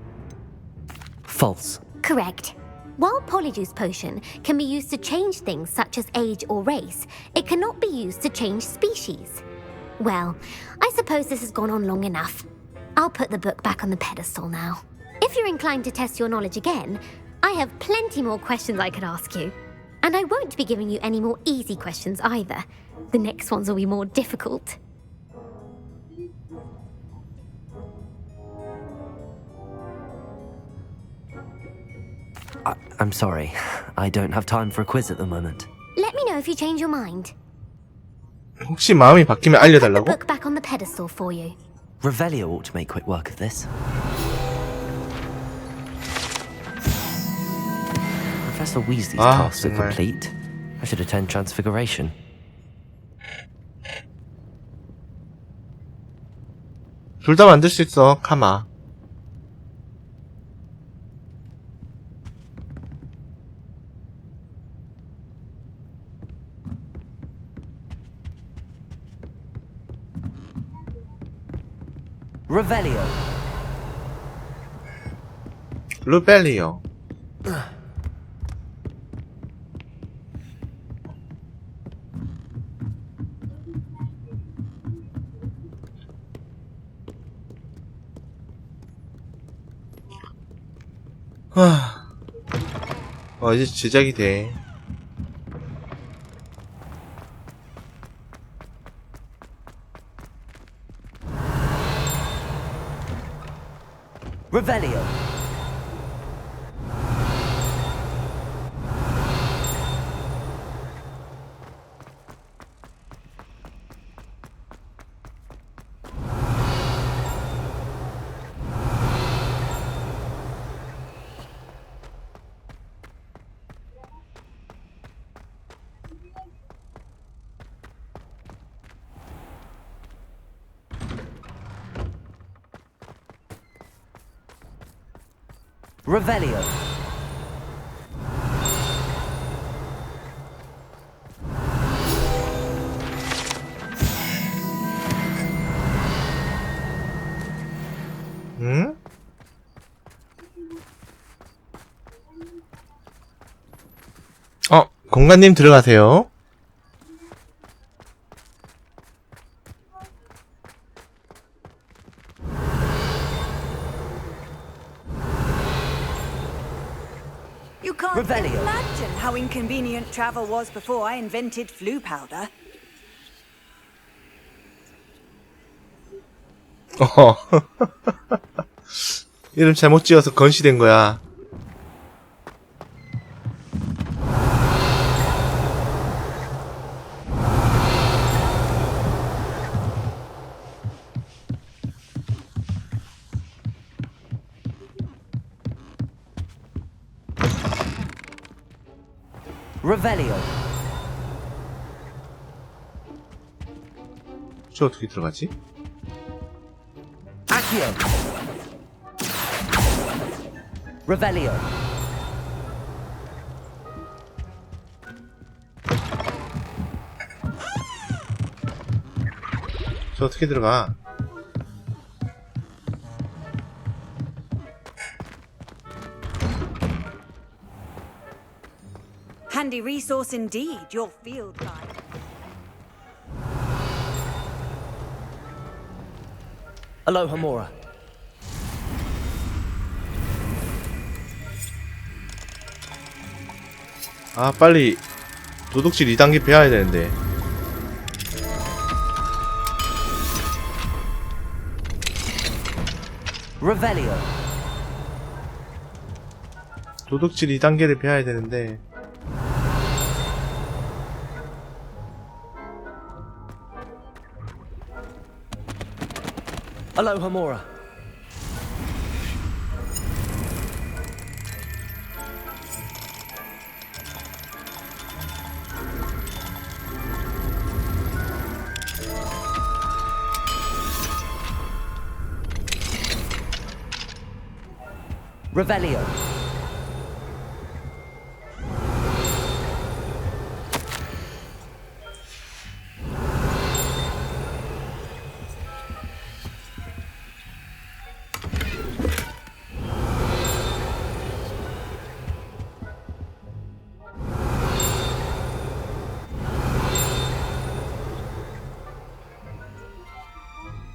False. Correct. While Polyjuice potion can be used to change things such as age or race, it cannot be used to change species. Well, I suppose this has gone on long enough. I'll put the book back on the pedestal now. If you're inclined to test your knowledge again, I have plenty more questions I could ask you. And I won't be giving you any more easy questions either. The next ones will be more difficult. I'm sorry. I don't have time for a quiz at the moment. Let me know if you change your mind. 혹시 마음이 바뀌면 Put the 알려달라고? book back on the pedestal for you. Revelio ought to make quick work of this. Professor Weasley's tasks are 정말. complete. I should attend Transfiguration. 둘 다 만들 수 있어, 카마. Revelio. 루벨리오. 이제 제작이 돼. Revelio. Revelio. 응? 공간님 들어가세요. You can't Revelio. imagine how inconvenient travel was before I invented flu powder. 이름 잘못 지어서 건시된 거야. Revelio. 저 어떻게 들어가지? Accio. Revelio. 저 어떻게 들어가? Handy resource indeed, your field guide. Alohomora. 빨리 도둑질 2단계 배워야 되는데. Revelio. 도둑질 2단계를 배워야 되는데. Aloha Mora. Revelio.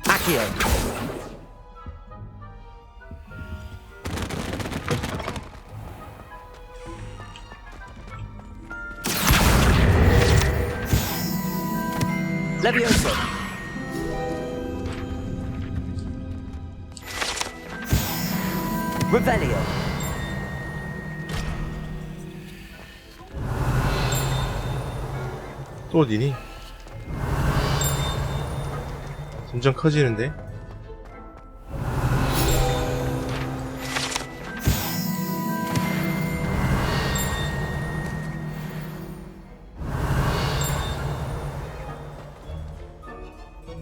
Accio. Levioso. Revelio. 또 어디니? 점점 커지는데?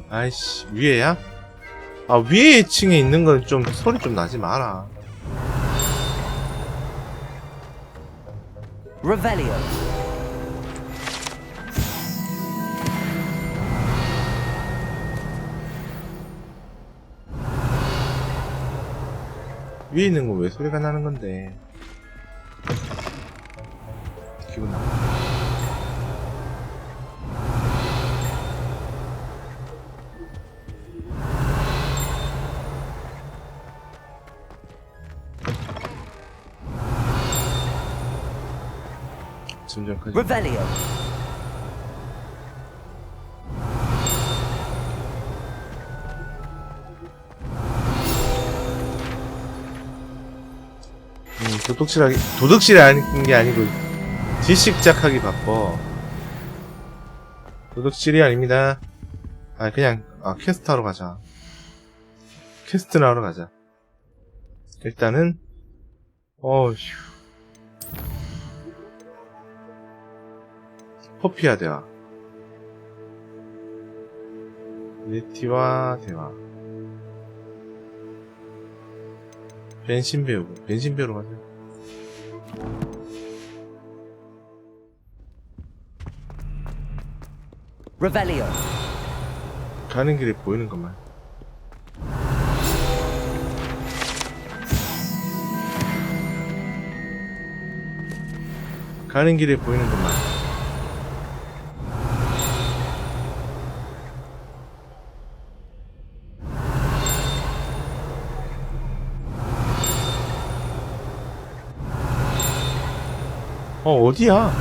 아이씨, 위에야? 아, 위에 층에 있는 건 좀 소리 좀 나지 마라. Revelio. 위에 있는 건 왜 소리가 나는 건데? 기분 나빠. 점점 커지. Revelio. 도둑질이 아닌 게 아니고 지식작하기 바빠. 도둑질이 아닙니다. 아, 그냥 퀘스트 하러 가자. 퀘스트나 하러 가자. 일단은 어휴, 포피아 대화. 네티와 대화. 벤신 배우로 가자. Revelio. 가는 길에 보이는 것만. 가는 길에 보이는 것만. 어디야?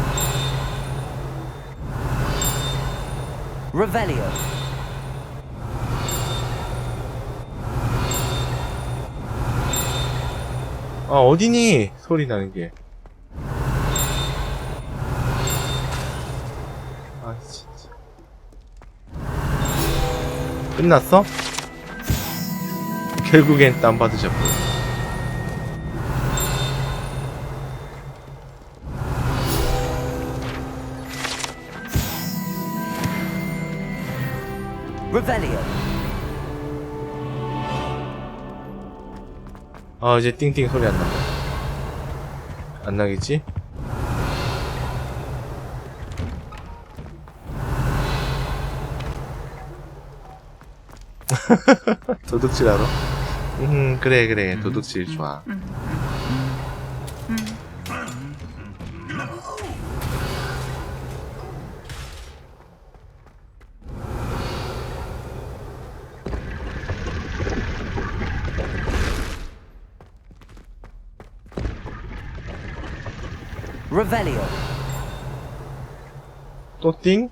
Revelio. 어디니? 소리 나는 게. 아, 진짜. 끝났어? 결국엔 땀 받으셨고. Revelio. 이제 띵띵 소리 안 난다. 안 나겠지? 도둑질 하러? 그래. 도둑질 좋아. Revelio. 또 띵?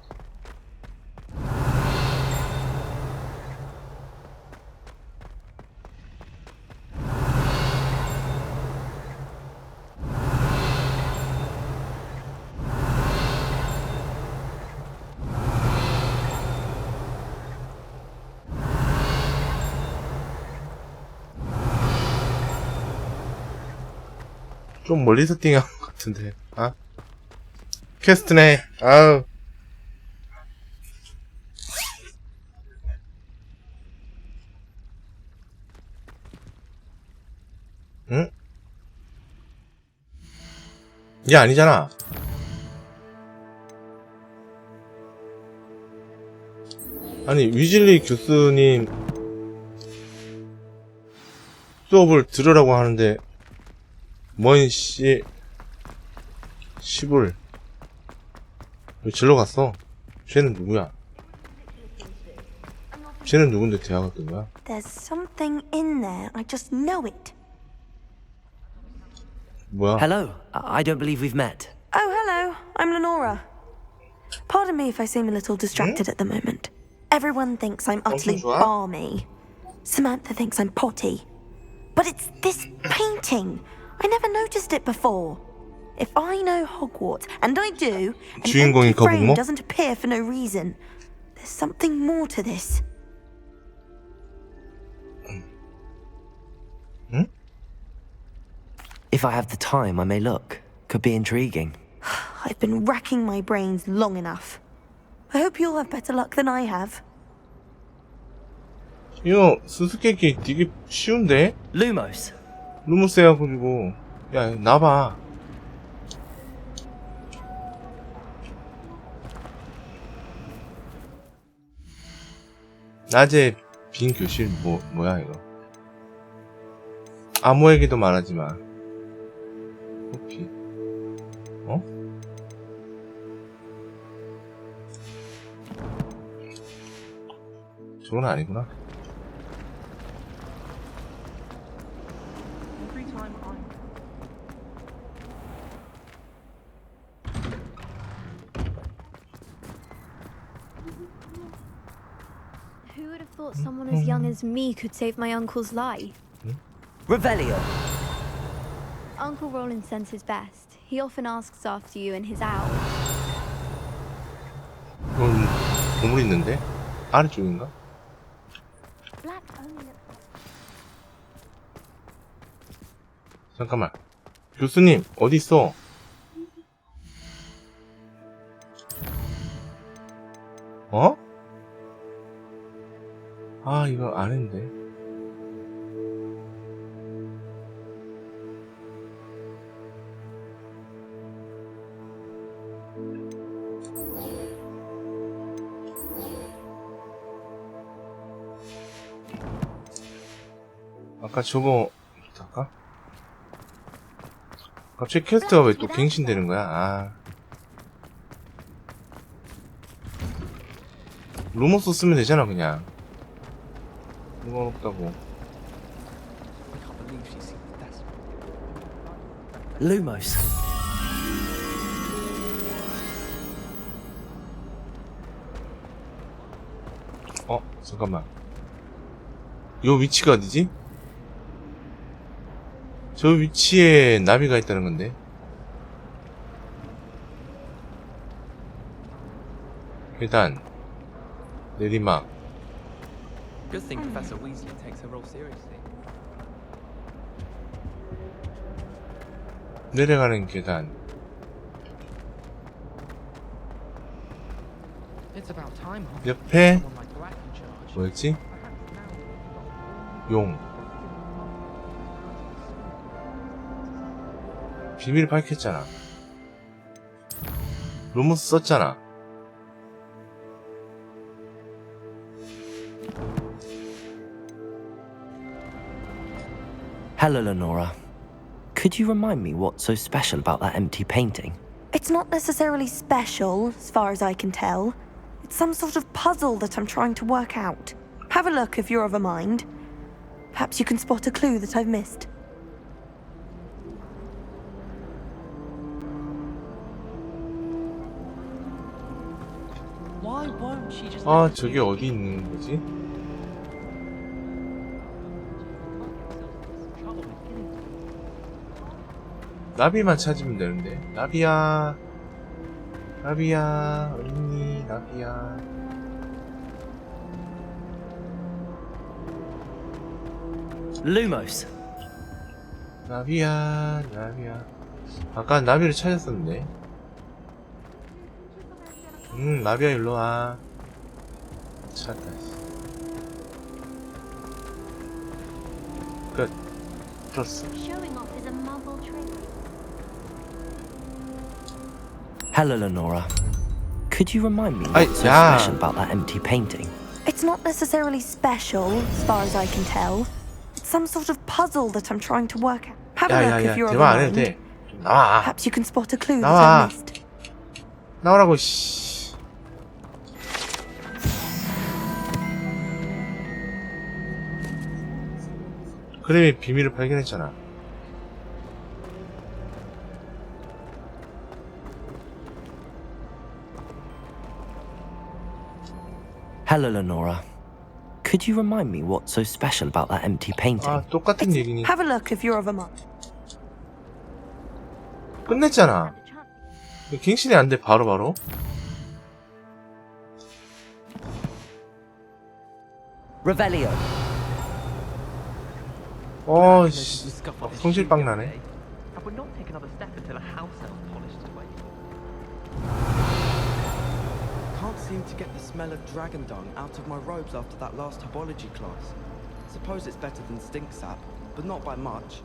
좀 멀리서 띵한 것 같은데. 아? 퀘스트네. 아우. 응? 얘 아니잖아. 아니, 위즐리 교수님 수업을 들으라고 하는데 뭔 시불 왜 질러 갔어? 쟤는 누구야? 쟤는 누군데 대화가 뜬 거야? There's something in there. I just know it. 뭐야? Hello, I don't believe we've met. Oh, hello. I'm Lenora. Pardon me if I seem a little distracted at the moment. Everyone thinks I'm utterly balmy. Samantha thinks I'm potty. But it's this painting. I never noticed it before. If I know Hogwarts, and I do, an empty frame doesn't appear for no reason. There's something more to this. If I have the time, I may look. Could be intriguing. I've been racking my brains long enough. I hope you'll have better luck than I have. 이거 수수께끼 되게 쉬운데? Lumos. 루모스야. 그리고 야 나봐. 낮에 빈 교실 뭐야 이거. 아무에게도 말하지 마. 커피. 어? 저건 아니구나. Who would have thought someone as young as me could save my uncle's life? Revelio. Uncle Roland sends his best. He often asks after you in his hour. 보물 있는데? 아래쪽인가? 잠깐만. 교수님, 어디 있어? 어? 아, 이거 안 했는데. 아까 저거 할까? 갑자기 퀘스트가 왜 또 갱신되는 거야? 아. 루머스 쓰면 되잖아 그냥. 이건 없다고. Lumos. 잠깐만. 요 위치가 어디지? 저 위치에 나비가 있다는 건데. 계단, 내리막. Good thing Professor Weasley takes her role seriously. 내려가는 계단. 옆에 뭐였지? 용. 비밀 밝혔잖아. 루머스 썼잖아. Hello, Lenora. Could you remind me what's so special about that empty painting? It's not necessarily special, as far as I can tell. It's some sort of puzzle that I'm trying to work out. Have a look if you're of a mind. Perhaps you can spot a clue that I've missed. 아, 저게 어디 있는 거지? 나비만 찾으면 되는데. 나비야. 나비야. 어딨니? 나비야. Lumos. 나비야, 나비야. 아까 나비를 찾았었는데. 나비야 일로 와. 찾았다. 끝. 풀었어. Hello, Lenora. Could you remind me Ay, what's so yeah. special about that empty painting? It's not necessarily special, as far as I can tell. It's some sort of puzzle that I'm trying to work out. Have a look if you're 대화 안 해도 around. 돼. 좀 나와. Perhaps you can spot a clue that 나와. I missed. 나오라고, 씨. 그림의 비밀을 발견했잖아. Hello, Lenora. Could you remind me what's so special about that empty painting? 아, 똑같은 얘기니. Have a look if you're of a mind. 끝냈잖아. 갱신이 안 돼, 바로바로. Revelio. 씨. 성질빵 나네. I would not take another step until a house elf polished its way. Can't seem to get the smell of dragon dung out of my robes after that last herbology class. Suppose it's better than stink sap, but not by much.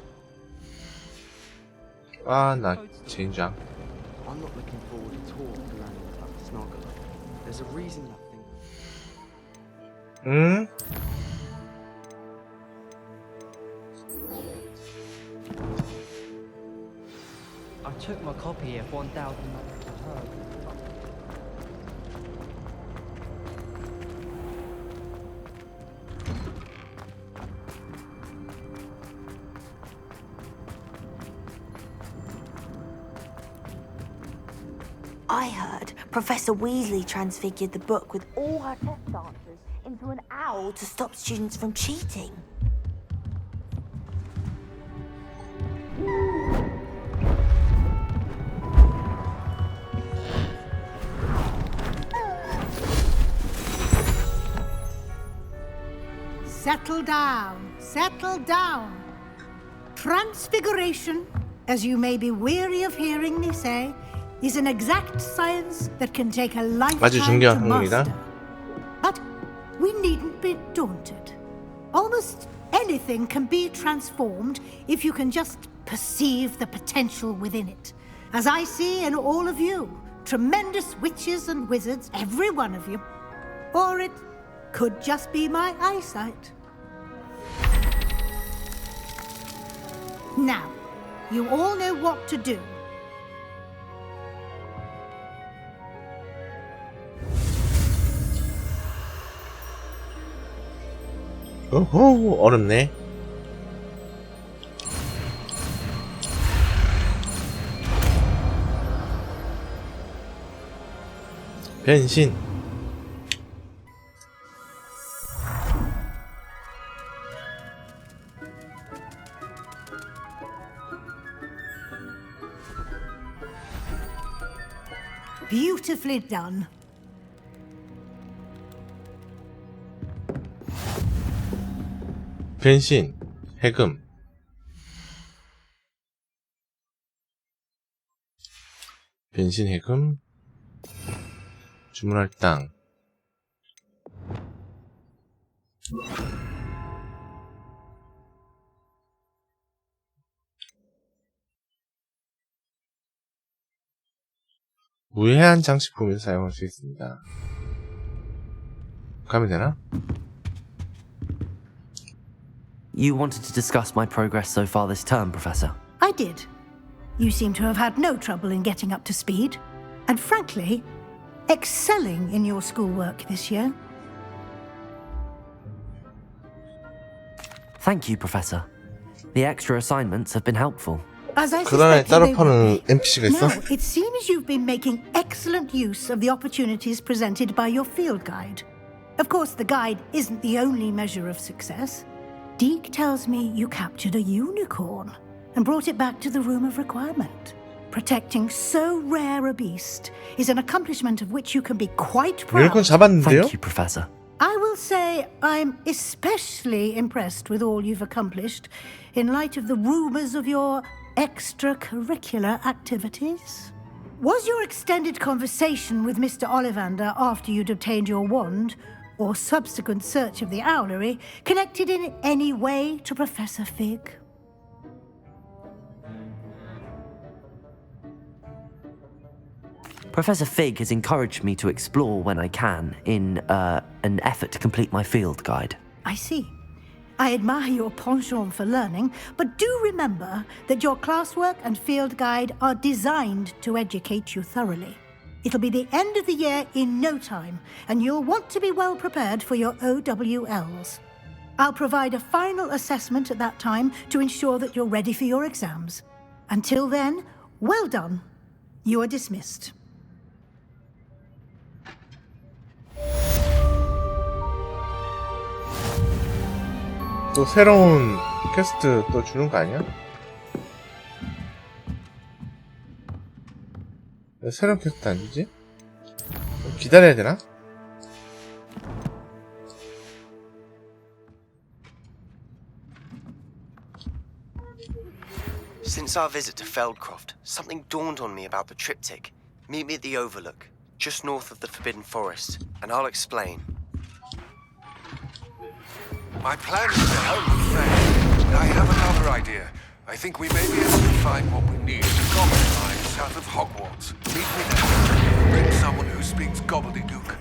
아, 나 젠장. I'm not looking forward at all to learning about the snorkel. There's a reason that thing. 응? I took my copy of 1000 Magical Herbs. I heard Professor Weasley transfigured the book with all her test answers into an owl to stop students from cheating. Settle down, settle down. Transfiguration, as you may be weary of hearing me say, is an exact science that can take a lifetime to master. But we needn't be daunted. Almost anything can be transformed if you can just perceive the potential within it. As I see in all of you, tremendous witches and wizards, every one of you. Or it could just be my eyesight. Now, you all know what to do. 오호, 어렵네. 변신. Beautifully done. 변신. 해금. 변신 해금. 주문할 땅. 무해한 장식품에서 사용할 수 있습니다. 가면 되나? You wanted to discuss my progress so far this term, Professor. I did. You seem to have had no trouble in getting up to speed, and frankly, excelling in your schoolwork this year. Thank you, Professor. The extra assignments have been helpful. As I 그다음에 suspected 따로 they would 파는 be. NPC가 있어? Now, it seems you've been making excellent use of the opportunities presented by your field guide. Of course, the guide isn't the only measure of success. Deke tells me you captured a unicorn and brought it back to the Room of Requirement. Protecting so rare a beast is an accomplishment of which you can be quite proud. 유니콘 잡았는데요? Thank you, Professor. I will say I'm especially impressed with all you've accomplished in light of the rumors of your extracurricular activities. Was your extended conversation with Mr. Ollivander after you'd obtained your wand, or subsequent search of the owlery, connected in any way to Professor Fig? Professor Fig has encouraged me to explore when I can in an effort to complete my field guide. I see. I admire your penchant for learning, but do remember that your classwork and field guide are designed to educate you thoroughly. It'll be the end of the year in no time, and you'll want to be well prepared for your OWLs. I'll provide a final assessment at that time to ensure that you're ready for your exams. Until then, well done. You are dismissed. 또 새로운 퀘스트 또 주는 거 아니야? 왜 새로운 퀘스트 안 주지? 기다려야 되나? Since our visit to Feldcroft, something dawned on me about the triptych. Meet me at the Overlook, just north of the Forbidden Forest, and I'll explain. My plan is to help with Faye, but I have another idea. I think we may be able to find what we need at the Goblin Mine south of Hogwarts. Meet me there. Bring someone who speaks gobbledygook.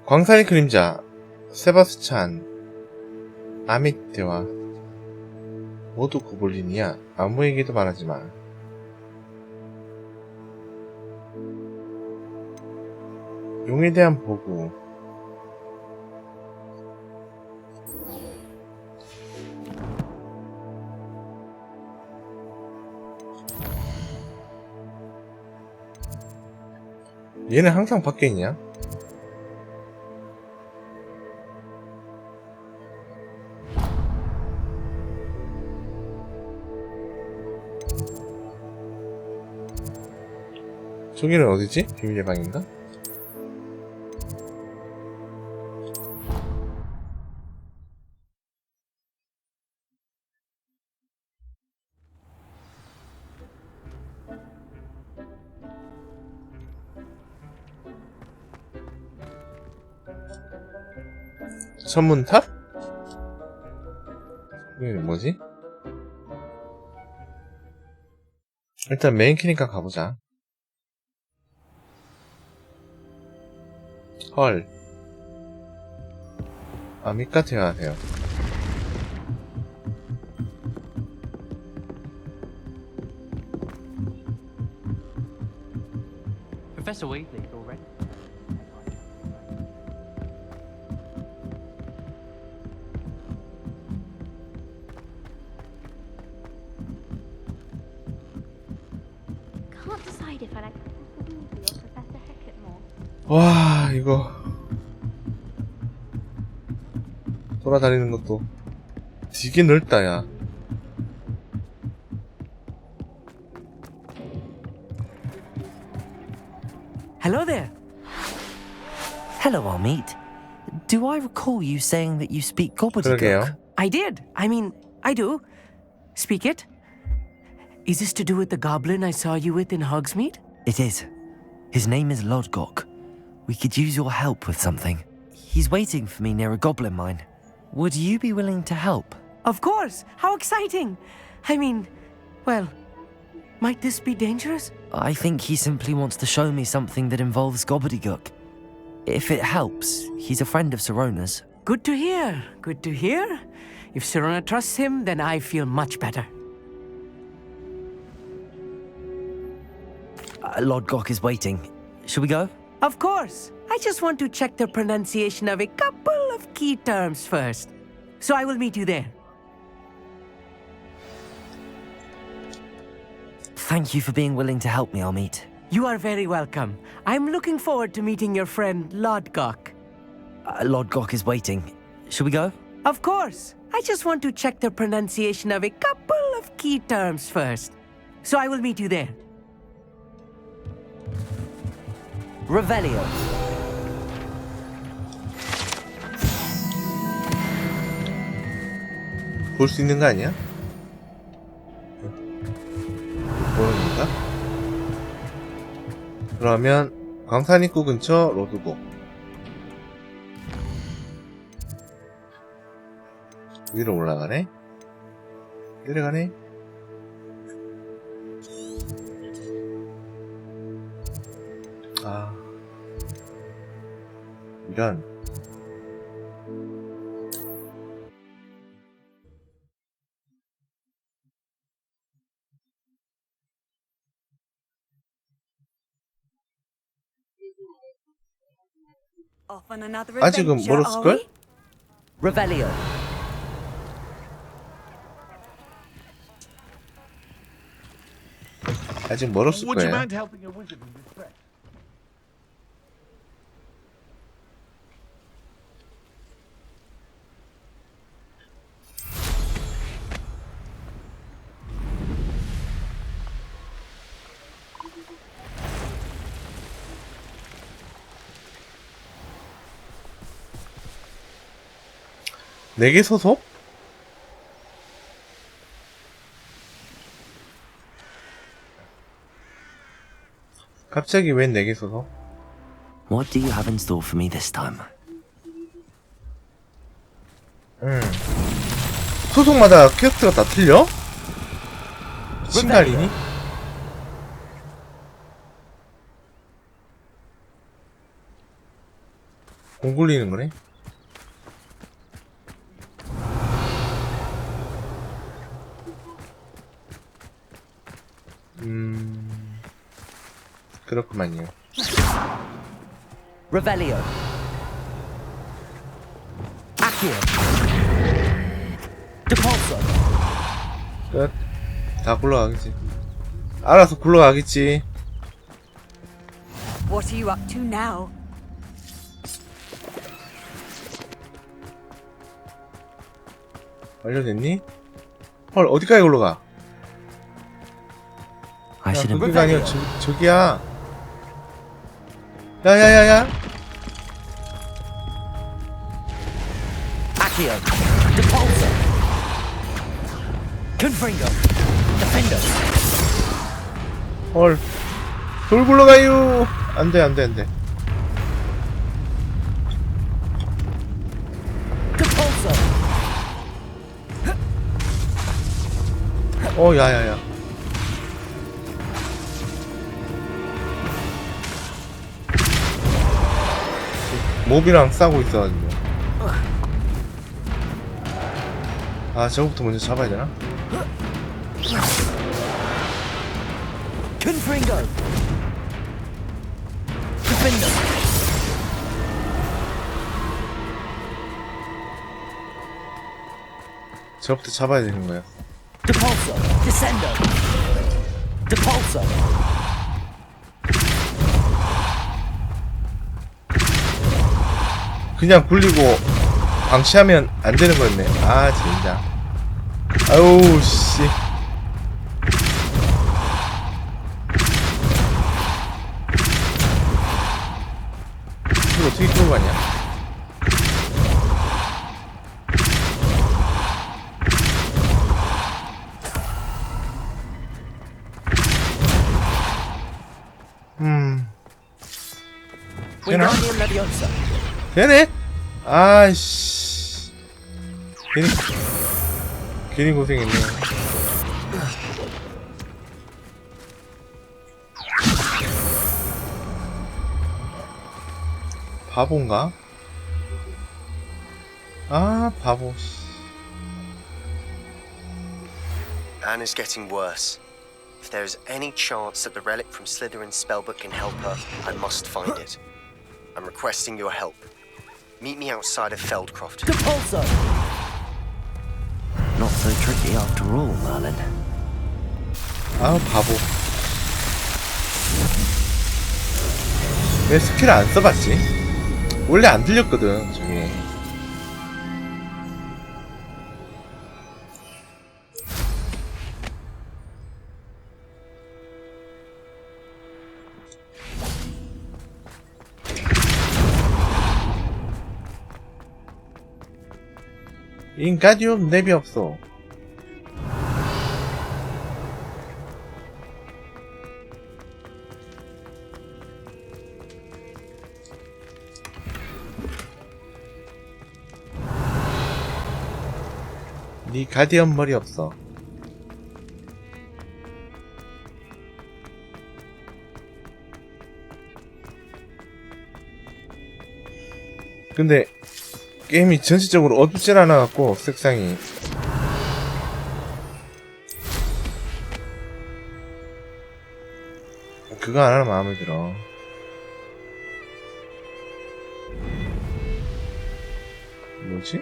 광산의 그림자, 세바스찬, 아미테와 모두 고블린이야. 아무에게도 말하지 마. 용에 대한 보고. 얘는 항상 밖에 있냐? 저기는 어디지? 비밀의 방인가? 천문탑? 이게 뭐지? 일단 메인 키니까 가보자. 헐. 아미과 대화하세요. Professor Weasley already. Can't decide if I like Professor Weasley or Professor Hecat more. 와, 이거 돌아다니는 것도 되게 넓다, 야. Hello there. Hello, Amit. Do I recall you saying that you speak gobbledygook? 그러게요. I did. I mean, I do. Speak it. Is this to do with the goblin I saw you with in Hogsmeade? It is. His name is Lodgok. We could use your help with something. He's waiting for me near a goblin mine. Would you be willing to help? Of course. How exciting. I mean, well, might this be dangerous? I think he simply wants to show me something that involves gobbledygook. If it helps, he's a friend of Sirona's. Good to hear. Good to hear. If Sirona trusts him, then I feel much better. Lodgok is waiting. Shall we go? Of course. I just want to check the pronunciation of a couple of key terms first. So I will meet you there. Thank you for being willing to help me, Amit. You are very welcome. I'm looking forward to meeting your friend, Lodgok. Lord Gok is waiting. Shall we go? Of course. I just want to check the pronunciation of a couple of key terms first. So I will meet you there. Revelio. 볼 수 있는 거 아니야? 보는 건가? 그러면 광산 입구 근처 로드북. 위로 올라가네? 내려가네? 아, 이런. 아직은 멀었을걸? Revelio. 아직 멀었을 Would you 거예요. mind helping a wizard in distress? 내게 소속? 갑자기 웬 내게 소속? What do you have in store for me this time? 소속마다 퀘스트가 다 틀려? 미친 거 아니니? 공 굴리는 거네? 그렇구만요. Revelio. Accio. Depulso. 끝. 다 굴러가겠지. 알아서 굴러가겠지. What are you up to now? 완료됐니? 헐, 어디까지 굴러가? 야, 거기가 아니야. 저기야. 야야야야. Accio. Depulso. Confringo. Defendo. 헐. 돌 굴러가요. 안돼 안돼 안돼. Depulso. 야야야. 몹이랑 싸우고 있어가지고. 아, 저거부터 먼저 잡아야 되나? Confringo. Defendo. 저거부터 잡아야 되는 거야. Depulso. Descendo. Depulso. 그냥 굴리고 방치하면 안 되는 거였네. 아, 진짜. 아우, 씨. 이거 어떻게 끌고 가냐? 되나? 되네? 아이씨. 괜히 고생했네. 바본가? 아, 바보. Anne is getting worse. If there is any chance that the relic from Slytherin's spellbook can help her, I must find it. I'm requesting your help. Meet me outside of Feldcroft. Depulso! Not so tricky after all, Merlin. 아, 바보. 왜 스킬 안 써봤지? 원래 안 들렸거든 저게. 인가디움 랩이 없어. 니 가디언 머리 없어. 근데 게임이 전체적으로 어둡진 않아갖고 색상이 그거 안 하면 마음에 들어. 뭐지?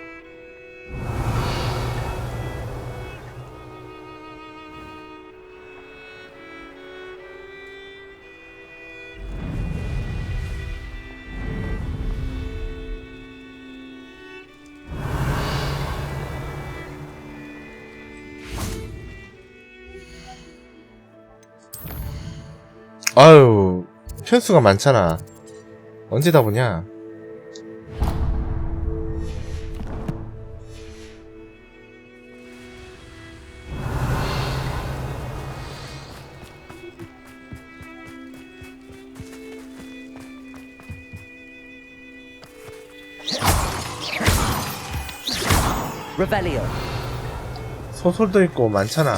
아유, 편수가 많잖아. 언제 다 보냐? Revelio. 소설도 있고 많잖아.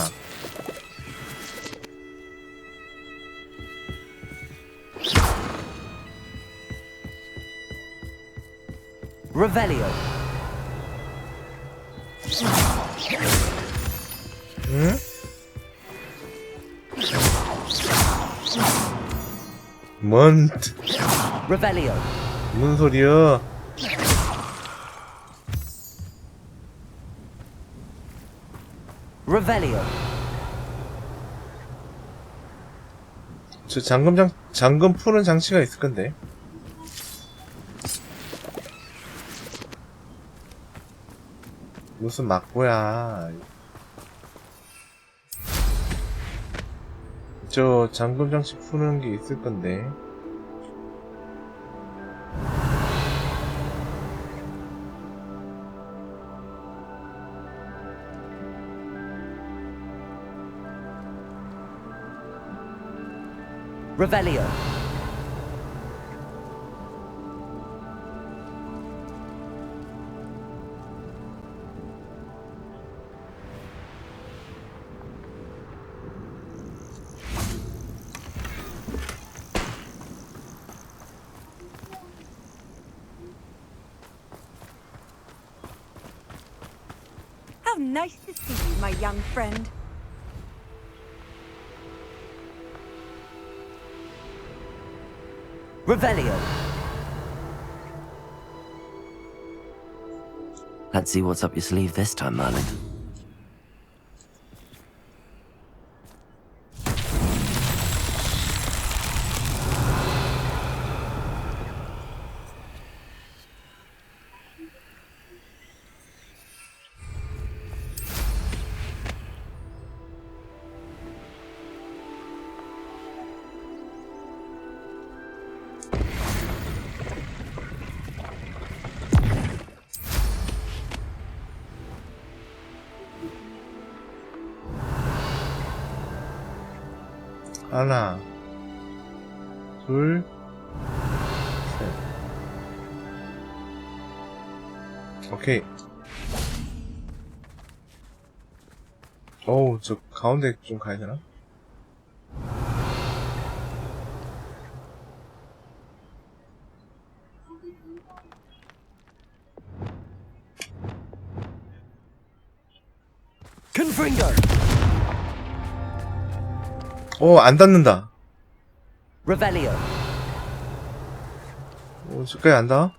Revelio. 응? 뭔? Revelio. 뭔 소리야? Revelio. 저 잠금 푸는 장치가 있을 건데. 무슨 막고야. 저 잠금 장치 푸는 게 있을 건데. Revelio. How nice to see you, my young friend. Revelio. Let's see what's up your sleeve this time, Merlin. 하나, 둘, 셋. 오케이. 어우, 저 가운데 좀 가야 되나? Confringo. 오, 안 닿는다. Revelio. 오, 저까지 안 닿아?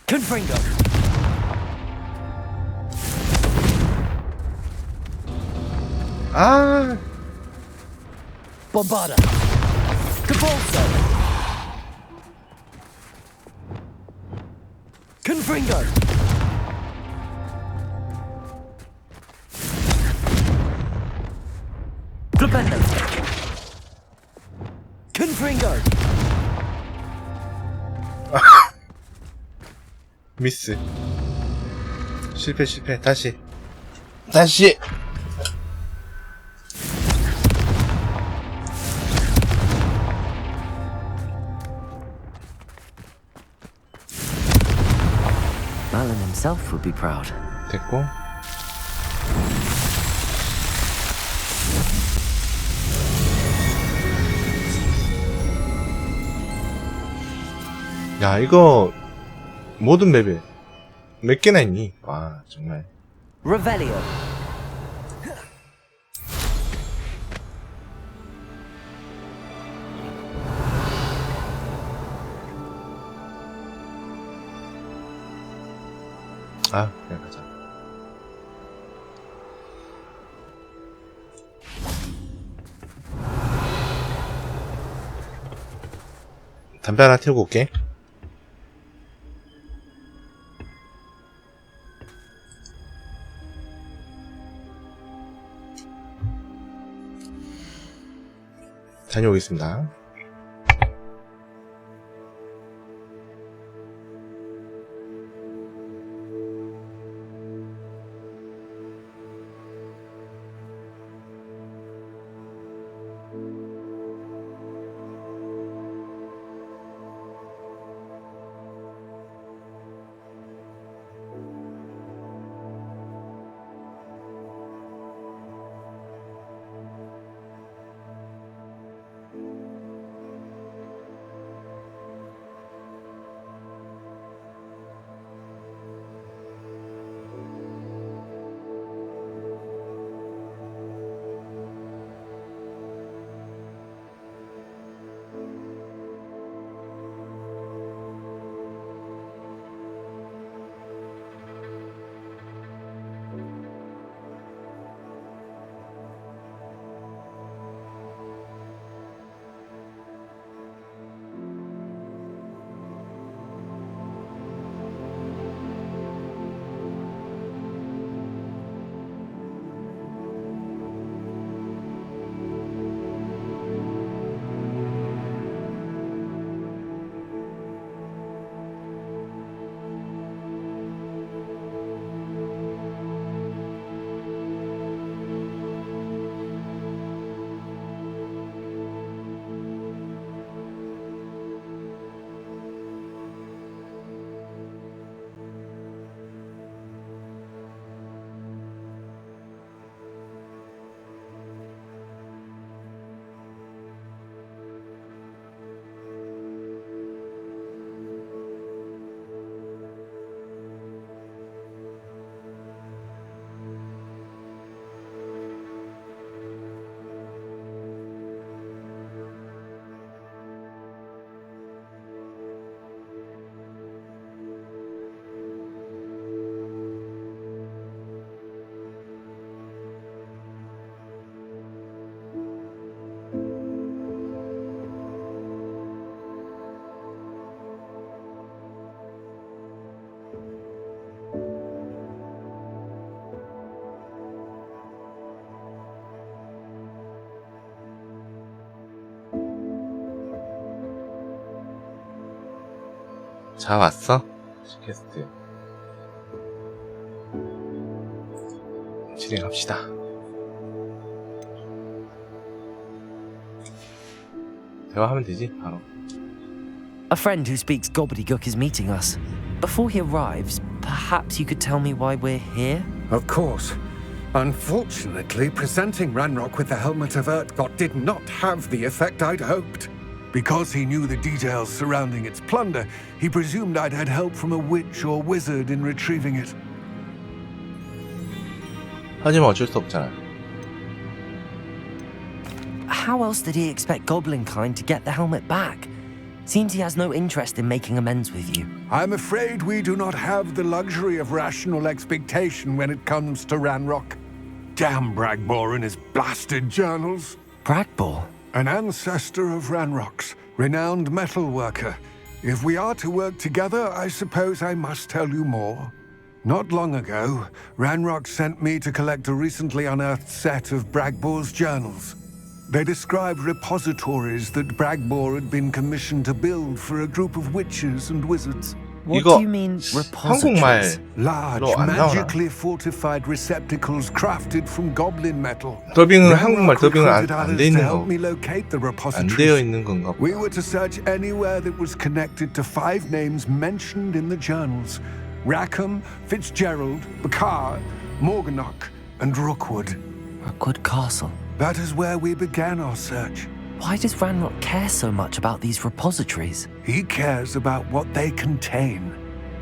Confringo. 아. Bombarda. Capulso. Confringo! Flipendo! Confringo! 미스. 실패. 다시. Malin himself would be proud. 됐고. 야, 이거 모든 맵에 몇 개나 있니? 와, 정말. Revelio. 아, 그냥 가자. 담배 하나 태우고 올게. 다녀오겠습니다. 자, 왔어? 퀘스트 진행합시다. 대화하면 되지, 바로. A friend who speaks gobbledygook is meeting us. Before he arrives, perhaps you could tell me why we're here? Of course. Unfortunately, presenting Ranrock with the Helmet of Urtkot did not have the effect I'd hoped. Because he knew the details surrounding its plunder, he presumed I'd had help from a witch or wizard in retrieving it. 하지만 어쩔 수 없잖아. How else did he expect Goblinkind to get the helmet back? Seems he has no interest in making amends with you. I'm afraid we do not have the luxury of rational expectation when it comes to Ranrock. Damn Bragbor and his blasted journals. Bragbor? An ancestor of Ranrock's, renowned metal worker. If we are to work together, I suppose I must tell you more. Not long ago, Ranrock sent me to collect a recently unearthed set of Bragbor's journals. They described repositories that Bragbor had been commissioned to build for a group of witches and wizards. What do you mean, repositories? Large, magically fortified receptacles crafted from goblin metal. 더빙은 한국말 더빙은 안 돼 있는 거. 안 되어 있는 건가 보다. We were to search anywhere that was connected to 5 names mentioned in the journals: Rackham, Fitzgerald, Bakar, Morganach, and Rookwood. Rookwood Castle. That is where we began our search. Why does Ranrock care so much about these repositories? He cares about what they contain.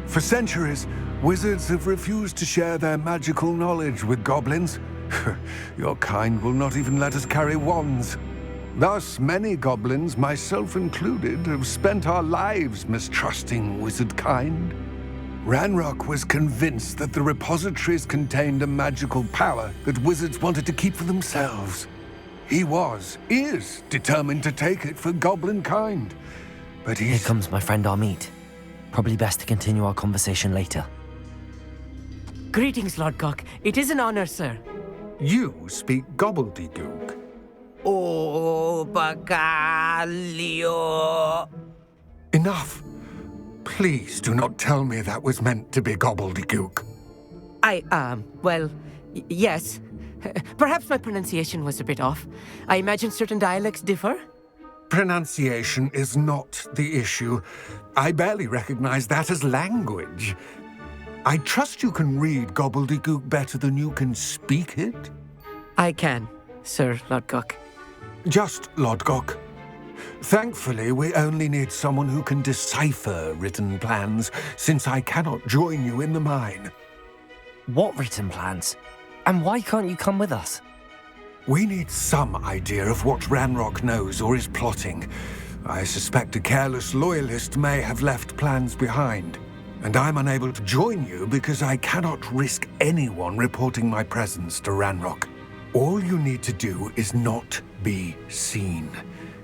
For centuries, wizards have refused to share their magical knowledge with goblins. Your kind will not even let us carry wands. Thus, many goblins, myself included, have spent our lives mistrusting wizard kind. Ranrock was convinced that the repositories contained a magical power that wizards wanted to keep for themselves. He is determined to take it for goblin kind. But Here comes my friend Amit. Probably best to continue our conversation later. Greetings, Lord Cock. It is an honor, sir. You speak gobbledygook. Oh, Bacalio. Enough. Please do not tell me that was meant to be gobbledygook. Well, yes. Perhaps my pronunciation was a bit off. I imagine certain dialects differ? Pronunciation is not the issue. I barely recognize that as language. I trust you can read gobbledygook better than you can speak it? I can, Sir Lodgok. Just Lodgok. Thankfully, we only need someone who can decipher written plans, since I cannot join you in the mine. What written plans? And why can't you come with us? We need some idea of what Ranrock knows or is plotting. I suspect a careless loyalist may have left plans behind. And I'm unable to join you because I cannot risk anyone reporting my presence to Ranrock. All you need to do is not be seen,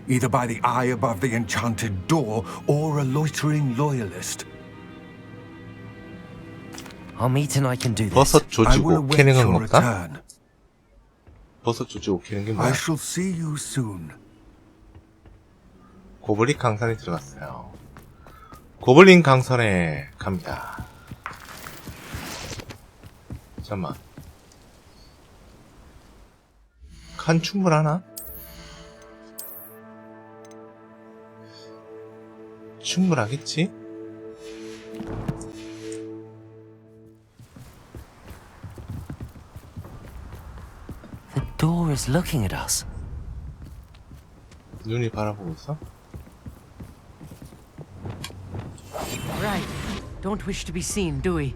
either by the eye above the enchanted door or a loitering loyalist. Amit and I can do this. 버섯 조지고 캐는 건 없다? 버섯 조지고 캐는 게 뭐야? I shall see you soon. 고블린 강산에 들어갔어요. 고블린 강산에 갑니다. 잠깐만. 칸 충분하나? 충분하겠지? The door is looking at us. 눈이 바라보고 있어? Right. Don't wish to be seen, do we?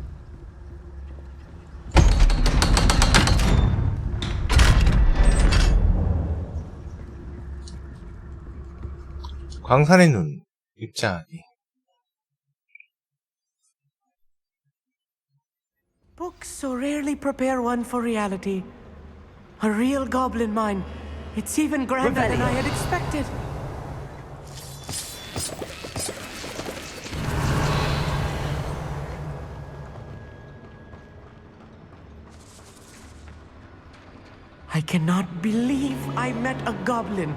광산의 눈 입장하기. Books so rarely prepare one for reality. A real goblin mine. It's even grander than I had expected. I cannot believe I met a goblin.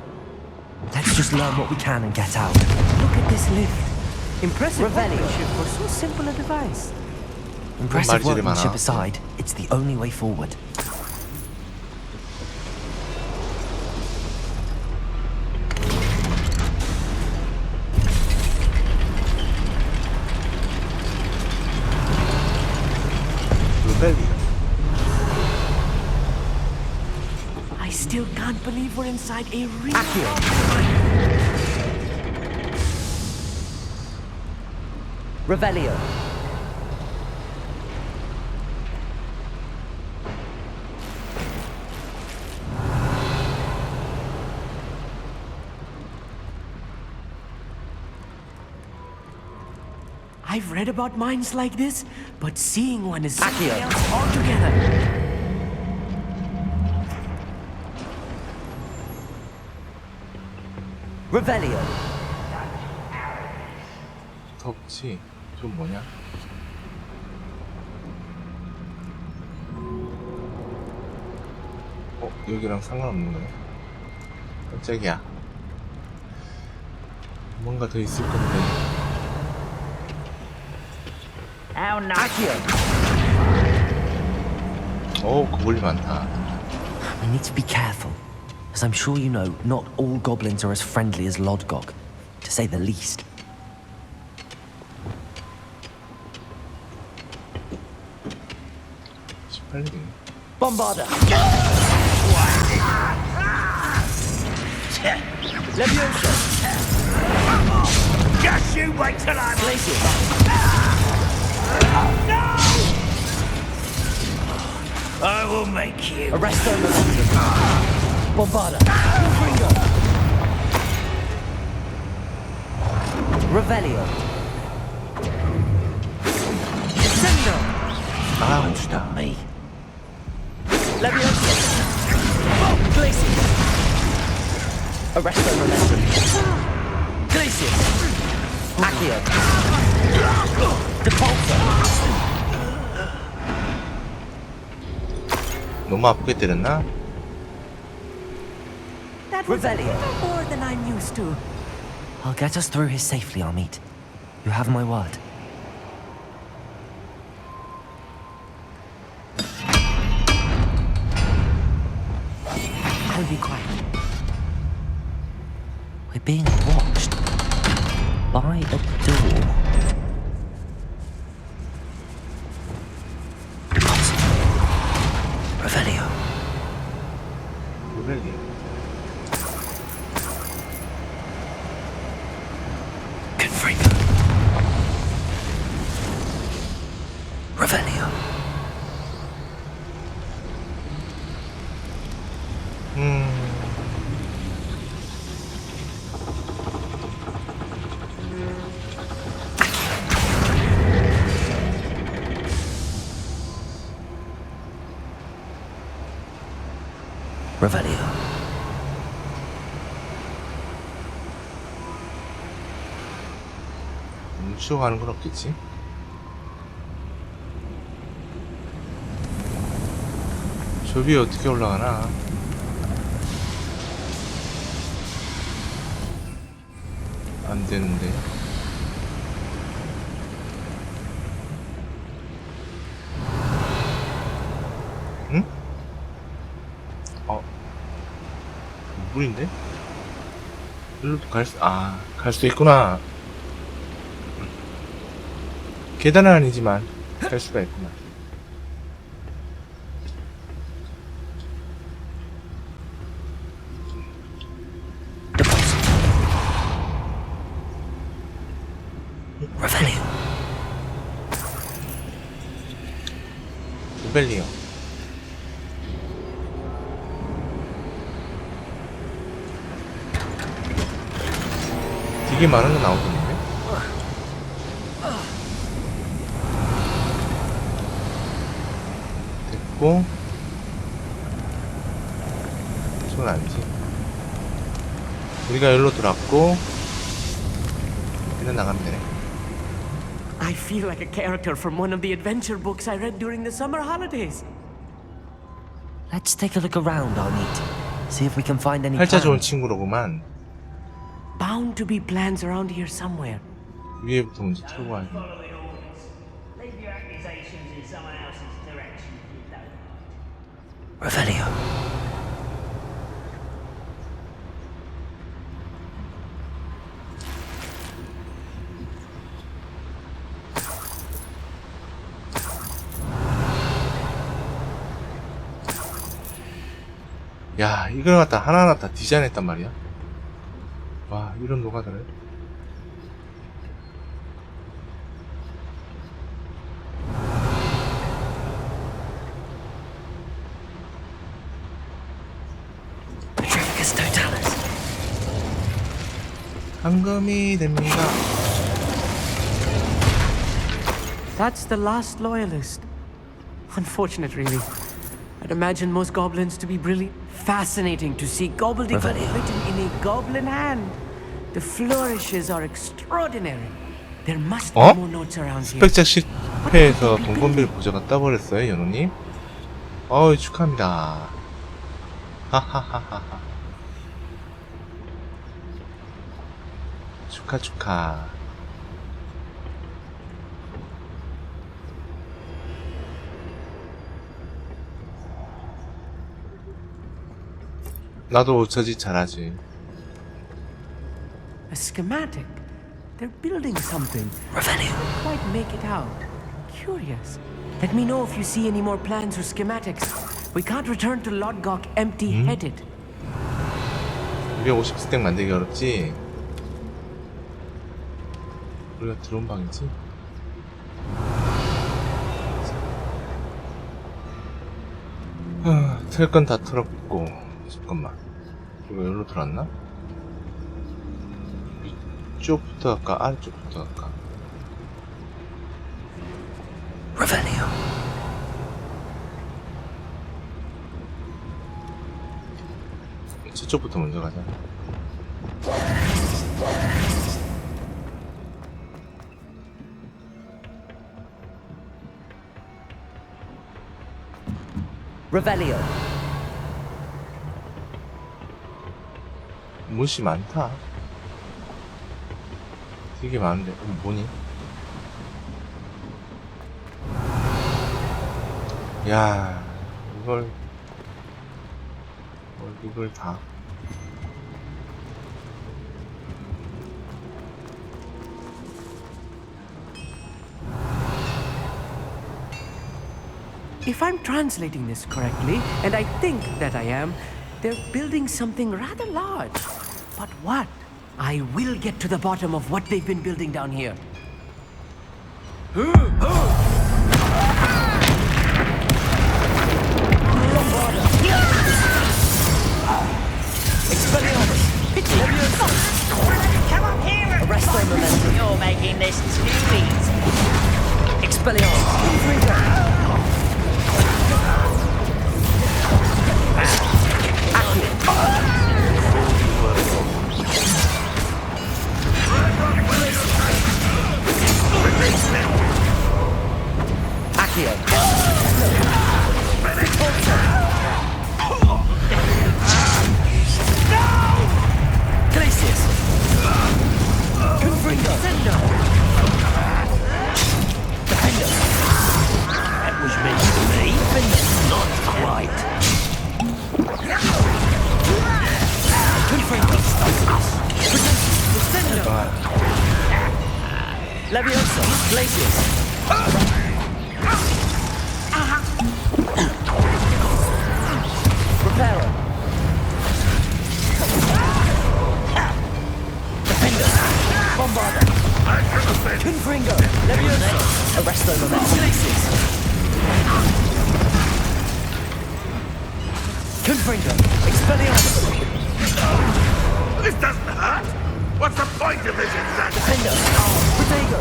Let's just learn what we can and get out. Look at this lift. Impressive workmanship for so simple a device. Impressive workmanship aside, it's the only way forward. I still can't believe we're inside a real Revelio. I've read about mines like this, but seeing one is something else altogether. Revelio. 터치. 좀 뭐냐? 여기랑 상관없는 거야? 깜짝이야. 뭔가 더 있을 건데. 고블린 많다. We need to be careful, as I'm sure you know, not all goblins are as friendly as Lodgok, to say the least. Bombarder! Leviosa! Just you wait till I'm bleeding! No! I will make you. Arresto momentum. Bombarder. Ringo. Revelio. Descendo. Don't stop me. Leviosa. Glacier. Arresto momentum. Glacier. Accio. Depulso. 너무 아프게 때렸나? That was more than I'm used to. I'll get us through here safely, Amit. You have my word. I'll be quiet. We're being watched by a door. Revelio. Confringo. Revelio. Revelio. 뭉치고 가는 건 없겠지? 저 위에 어떻게 올라가나? 안 되는데. 응? 물인데? 일로도 갈 수 있구나. 계단은 아니지만 갈 수가 있구나. Revelio. 레벨리오. 되게 많은 거 나오던데? 됐고 손 아니지. 우리가 여기로 들어왔고 여기는 나가면 되네. I feel like a character from one of the adventure books I read during the summer holidays. Let's take a look around, Amit. See if we can find any 팔자 좋은 plans. 친구로구만. Bound to be plans around here somewhere. 위에부터 먼저 털고 와야 돼. Leave your accusations in someone else's direction if you don't. Revelio. 야, 이걸 갖다 하나하나 다 디자인했단 말이야. 와, 이런 노가다를. 황금이 됩니다. That's the last loyalist. Unfortunate, really. I'd imagine most goblins to be brilliant. Fascinating to see gobbledygook written in a goblin hand. The flourishes are extraordinary. There must be more notes around here. 스펙작 실패해서 동건빌 보좌가 떠버렸어요, 연호님. 축하합니다. 하하하하하. 축하. 나도 저짓 잘하지. A schematic. They're building something. Revelio. Quite make it out. Curious. Let me know if you see any more plans or schematics. We can't return to Lodgok empty-headed. 250스택 만들기 어렵지? 우리가 들어온 방이지? 털 건 다 털었고. 잠깐만. 이거 여기로 들어왔나? 위쪽부터 할까? 아래쪽부터 할까? Revelio. 저쪽부터 먼저 가자. Revelio. 못이 많다. 되게 많은데. 뭐니? 야, 이걸 다. If I'm translating this correctly, and I think that I am, they're building something rather large. But what? I will get to the bottom of what they've been building down here. Arrest their momentum. You're making this too easy. Expelliarmus. Accio. Glacius. Confringo. Defender. That was meant for me, but not quite. Confringo. Defender. Leviosa. Glacius. Reparo. Defender. Bombarder. Confringo. Leviosa. Arresto momentum. Glacius. Confringo. Expelliarmus. This doesn't hurt. What's the point of this exactly? Defender. Protego.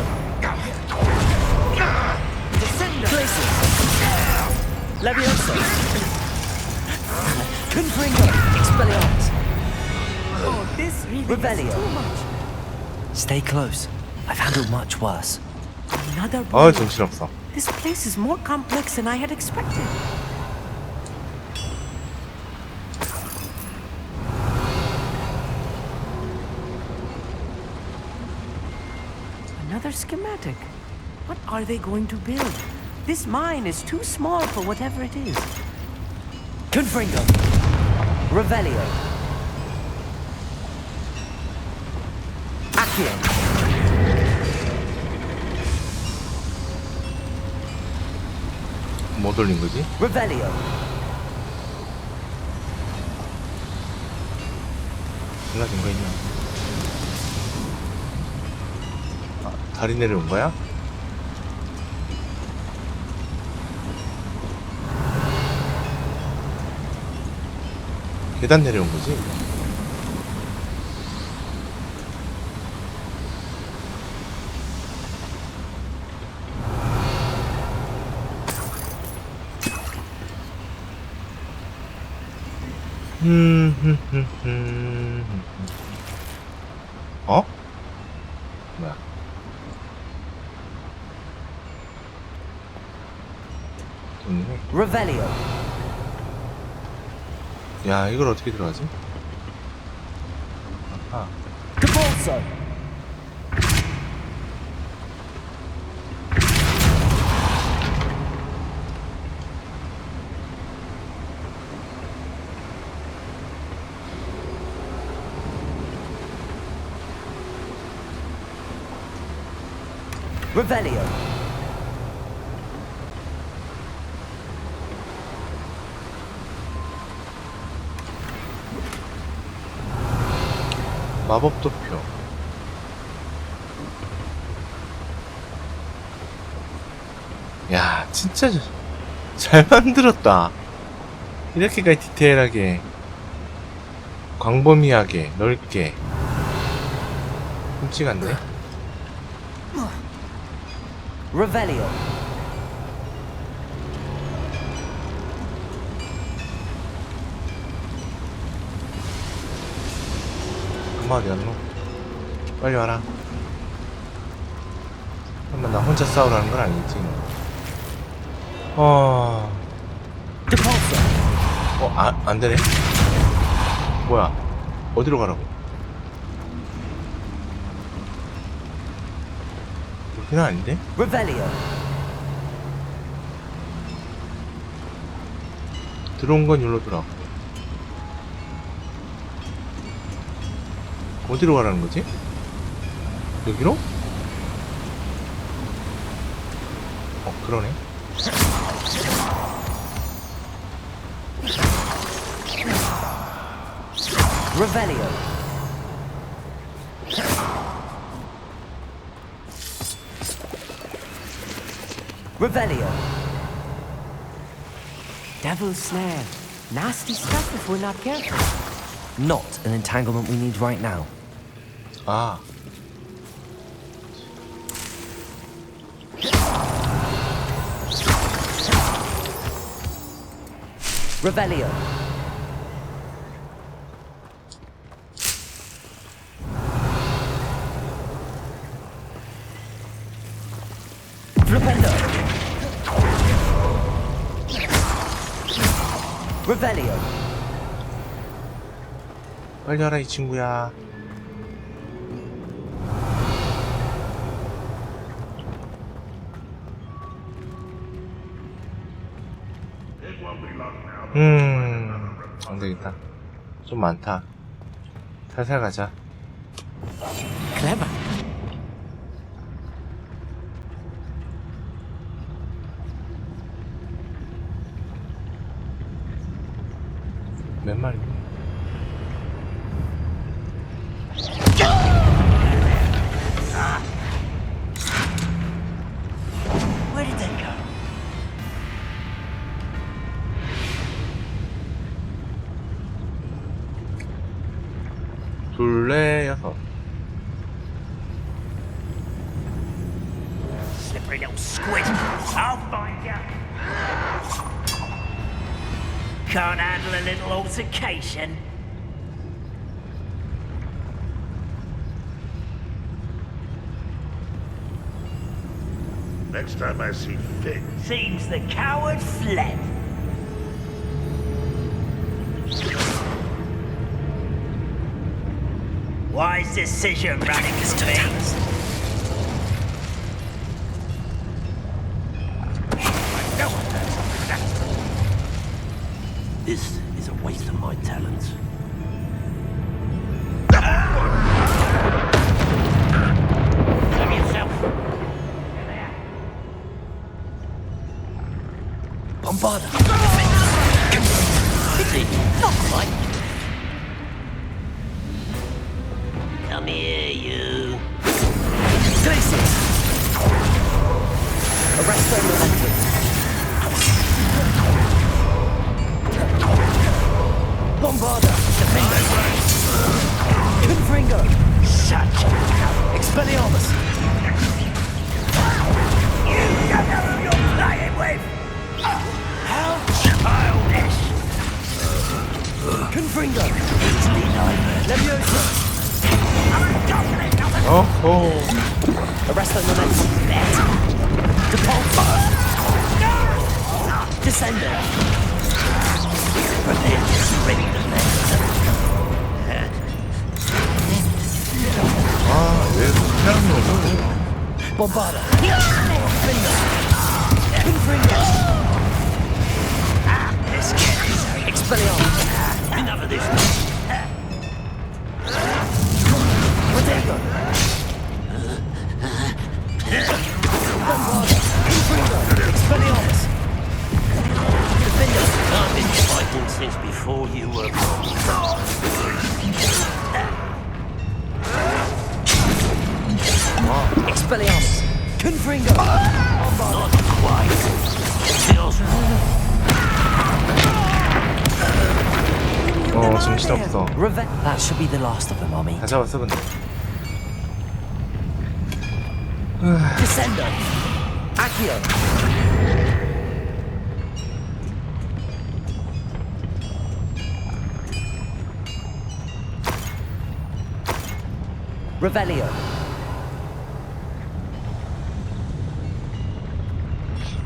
Descender. Glacius. Leviosa. Confringo. Expelliarmus. Oh, this really Revelio. is too much. Stay close. I've handled much worse. Another 정신없어. This place is more complex than I had expected. Another schematic. What are they going to build? This mine is too small for whatever it is. Confringo. Revelio. Accio. 뭐 돌린 거지? Revelio. 달라진 거 있나? 다리 내려온 거야? 계단 내려온 거지? 어? 뭐야? 있네. Revelio. 야, 이걸 어떻게 들어가지? 아하. Capolso. Revelio. 마법 도표. 야, 진짜 잘 만들었다. 이렇게까지 디테일하게, 광범위하게, 넓게. 끔찍 않네. Revelio. 엄마 어디 갔노? 빨리 와라. 한번 나 혼자 싸우라는 건 아니지. 안 되네. 뭐야? 어디로 가라고? 여기는 아닌데? Revelio. 들어온 건 여기로 들어왔고. 어디로 가라는 거지? 여기로? 그러네. Revelio. Revelio. Devil's Snare. Nasty stuff if we're not careful. Not an entanglement we need right now. 아. Revelio. Flipendo. Revelio. 빨리 와라 이 친구야. 안 되겠다. 좀 많다. 살살 가자. Clever. 몇 마리? Where did they go? 둘레 여섯. Slippery little squid. I'll find you. Can't handle a little altercation. Next time I see Fig. Seems the coward fled. Wise decision running into things. This is a waste of my talents. Cover yourself. Bombarda! Pity! Not quite! Come here, you. Glaciers! Arresto momentum! Bombarda! Defender! Confringo! Such Expelliarmus! You don't know who you're playing with! How childish! Confringo! Easily nightmare! Leviosa! Arresto momentum! Depulso! Descender. Prepare to surrender, men. 왜 그냥 넣어? Bombarda. Confringo. Let's get this. Expelliarmus. Enough of this. Protego. Bombarda. Confringo. Expelliarmus. Defender. I've been fighting since before you were born. Expelliarmus. Confringo. Not quite. 정신없어. That should be the last of them, Mommy. 다 잡았어 근데. Descender. Accio. Revelio.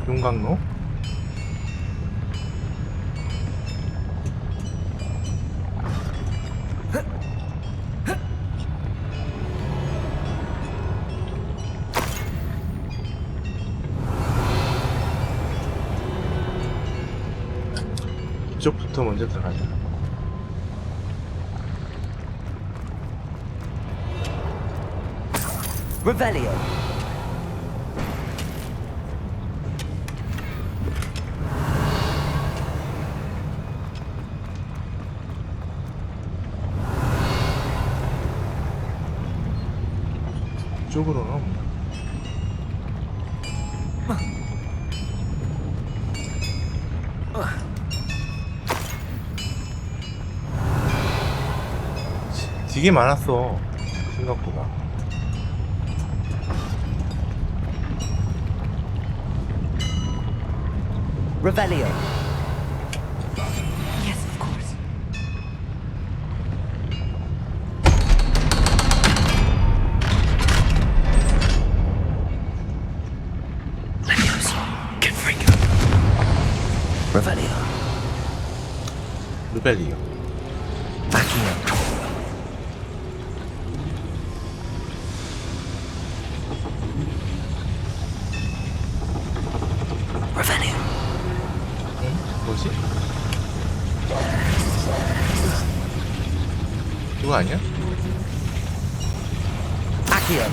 용광로? 이쪽부터 먼저 들어가자. Revelio. 이쪽으로는 없나? 되게 많았어 생각보다. Revelio. Yes, of course. Leviosa. Confringo. Revelio. Revelio. Accio. Revelio. 뭐지? 이거 아니야? Accio.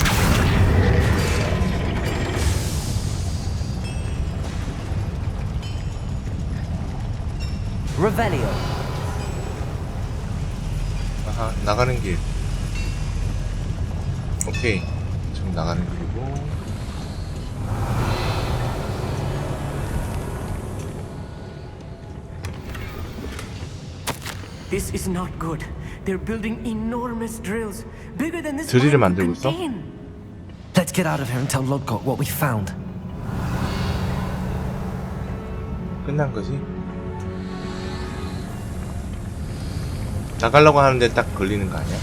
Revelio. 아하, 나가는 길. 오케이. 지금 나가는 길이고. This is not good. They're building enormous drills, bigger than this 드릴을 mine 만들고 could 있어? contain. Let's get out of here and tell Lodgok what we found. 끝난 거지? 나가려고 하는데 딱 걸리는 거 아니야?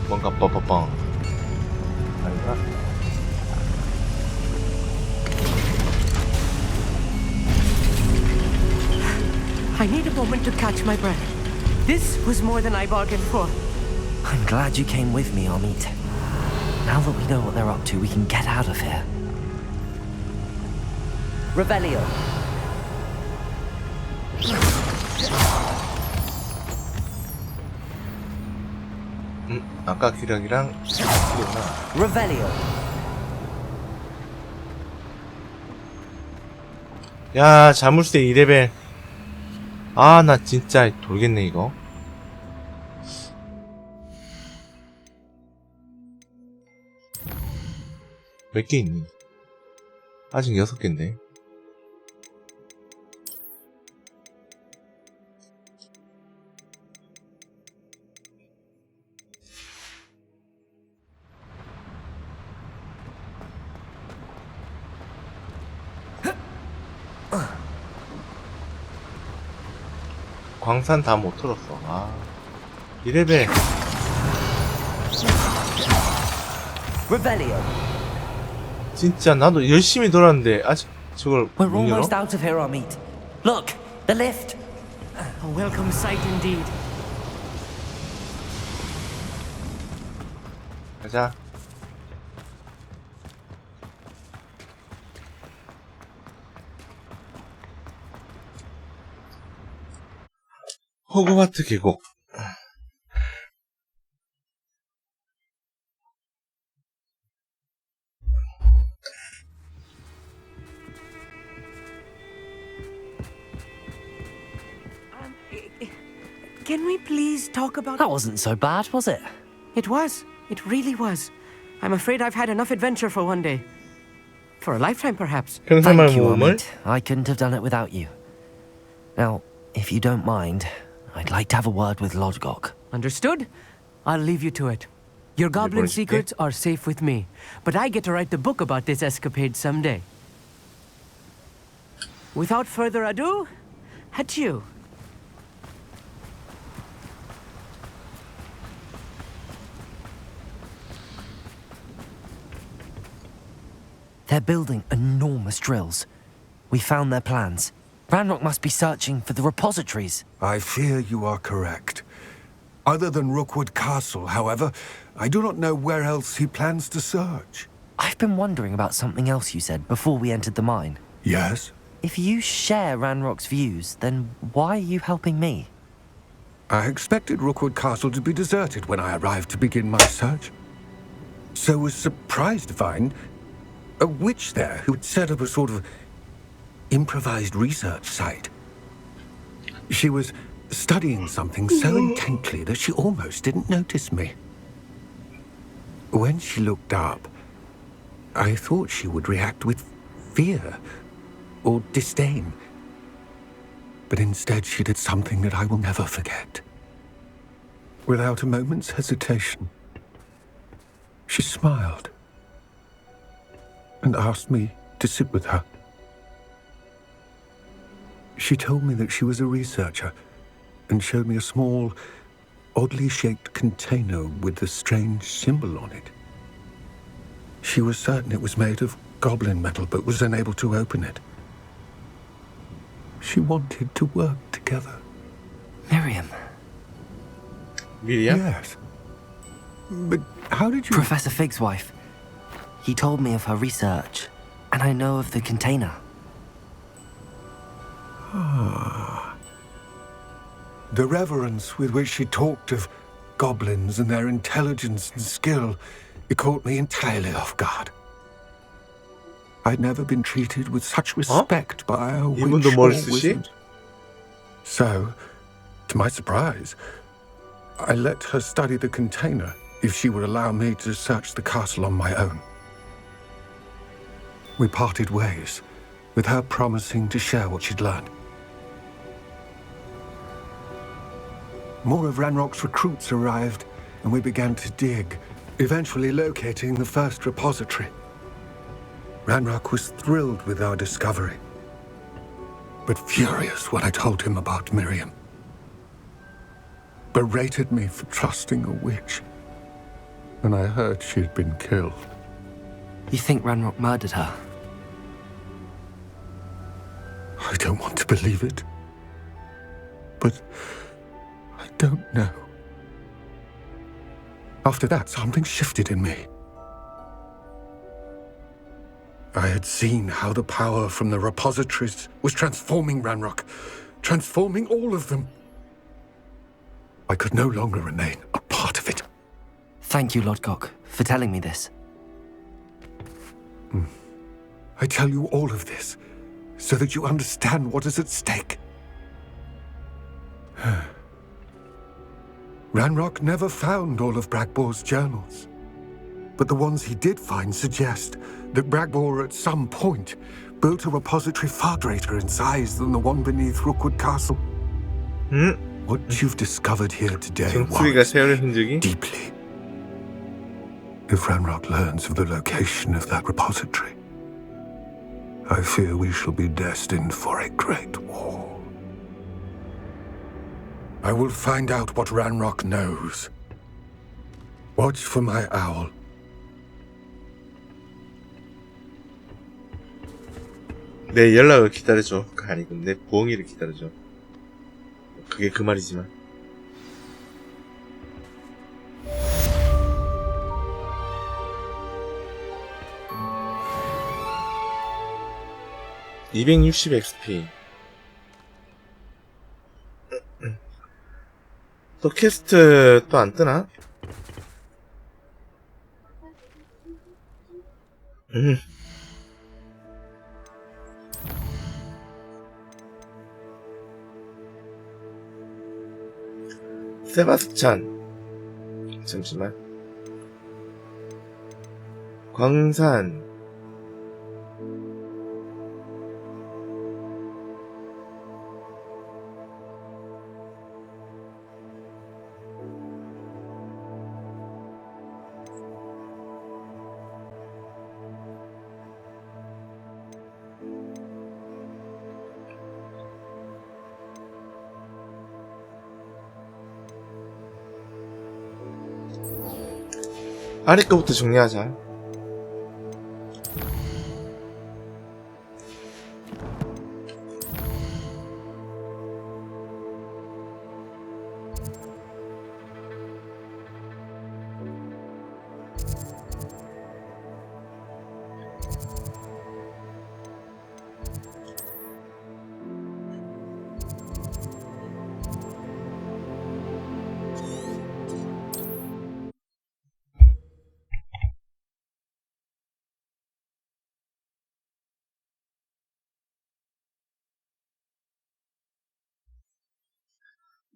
뭔가 뻐뻐뻥 아닌가? I need a moment to catch my breath. This was more than I bargained for. I'm glad you came with me, Amit. Now that we know what they're up to, we can get out of here. Revelio. 아까 기락이랑 틀렸나? Revelio. 야, 자물쇠 2레벨. 아, 나 진짜 돌겠네 이거. 몇 개 있니? 아직 6개인데. 광산 다 못 털었어. 아, 2레벨. Revelio. 진짜 나도 열심히 돌았는데 아직 저걸 We're 문 열어? almost out of here, Amit. Look, the lift. A welcome sight indeed. 가자. 호그와트 계곡. Can we please talk about... That wasn't so bad, was it? It was. It really was. I'm afraid I've had enough adventure for one day. For a lifetime, perhaps. Thank you, Amit. I couldn't have done it without you. Now, if you don't mind, I'd like to have a word with Lodgok. Understood? I'll leave you to it. Your goblin secrets are safe with me, but I get to write the book about this escapade someday. Without further ado, adieu. They're building enormous drills. We found their plans. Ranrock must be searching for the repositories. I fear you are correct. Other than Rookwood Castle, however, I do not know where else he plans to search. I've been wondering about something else you said before we entered the mine. Yes? If you share Ranrock's views, then why are you helping me? I expected Rookwood Castle to be deserted when I arrived to begin my search. So was surprised to find a witch there who had set up a sort of improvised research site. She was studying something so intently that she almost didn't notice me. When she looked up, I thought she would react with fear or disdain. But instead she did something that I will never forget. Without a moment's hesitation, she smiled and asked me to sit with her. She told me that she was a researcher and showed me a small, oddly shaped container with a strange symbol on it. She was certain it was made of goblin metal, but was unable to open it. She wanted to work together. Miriam. Miriam? Yes. But how did you... Professor Fig's wife. He told me of her research, and I know of the container. Ah. The reverence with which she talked of goblins and their intelligence and skill, it caught me entirely off guard. I'd never been treated with such respect by a witch or wizard. So, to my surprise, I let her study the container if she would allow me to search the castle on my own. We parted ways, with her promising to share what she'd learned. More of Ranrock's recruits arrived, and we began to dig, eventually locating the first repository. Ranrock was thrilled with our discovery, but furious when I told him about Miriam. Berated me for trusting a witch, and I heard she'd been killed. You think Ranrock murdered her? I don't want to believe it, but I don't know. After that, something shifted in me. I had seen how the power from the repositories was transforming Ranrock, transforming all of them. I could no longer remain a part of it. Thank you, Lodgok, for telling me this. I tell you all of this so that you understand what is at stake. Ranrock never found all of Bragbor's journals, but the ones he did find suggest that Bragbor at some point built a repository far greater in size than the one beneath Rookwood Castle. What you've discovered here today worries me deeply. If Ranrock learns of the location of that repository, I fear we shall be destined for a great war. I will find out what Ranrock knows. Watch for my owl. 내 연락을 기다려줘. 아니고 내 부엉이를 기다려줘. 그게 그 말이지만. (260 XP) 또 퀘스트 또 안 뜨나? 세바스찬. 잠시만. 광산. 아래 거부터 정리하자.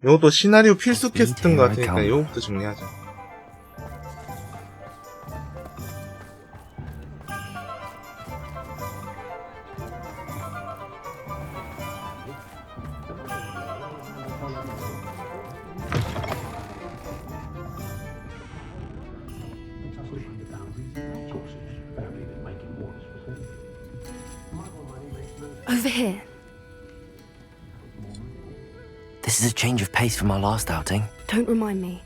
요것도 시나리오 필수 퀘스트인 것 같으니까 요거부터 정리하자. Over here. This is a change of pace from our last outing. Don't remind me.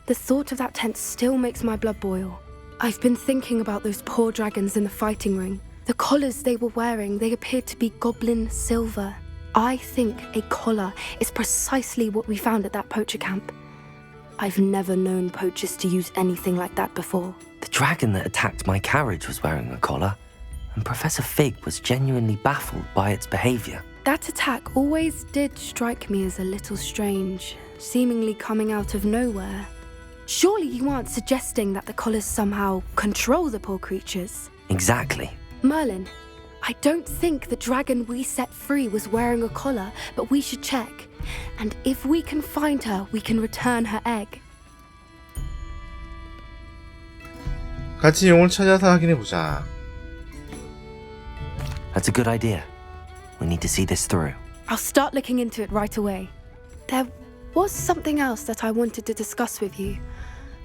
The thought of that tent still makes my blood boil. I've been thinking about those poor dragons in the fighting ring. The collars they were wearing, they appeared to be goblin silver. I think a collar is precisely what we found at that poacher camp. I've never known poachers to use anything like that before. The dragon that attacked my carriage was wearing a collar, and Professor Fig was genuinely baffled by its behavior. That attack always did strike me as a little strange, seemingly coming out of nowhere. Surely you aren't suggesting that the collars somehow control the poor creatures? Exactly. Merlin, I don't think the dragon we set free was wearing a collar, but we should check. And if we can find her, we can return her egg. 같이 용을 찾아서 확인해보자. That's a good idea. We need to see this through. I'll start looking into it right away. There was something else that I wanted to discuss with you.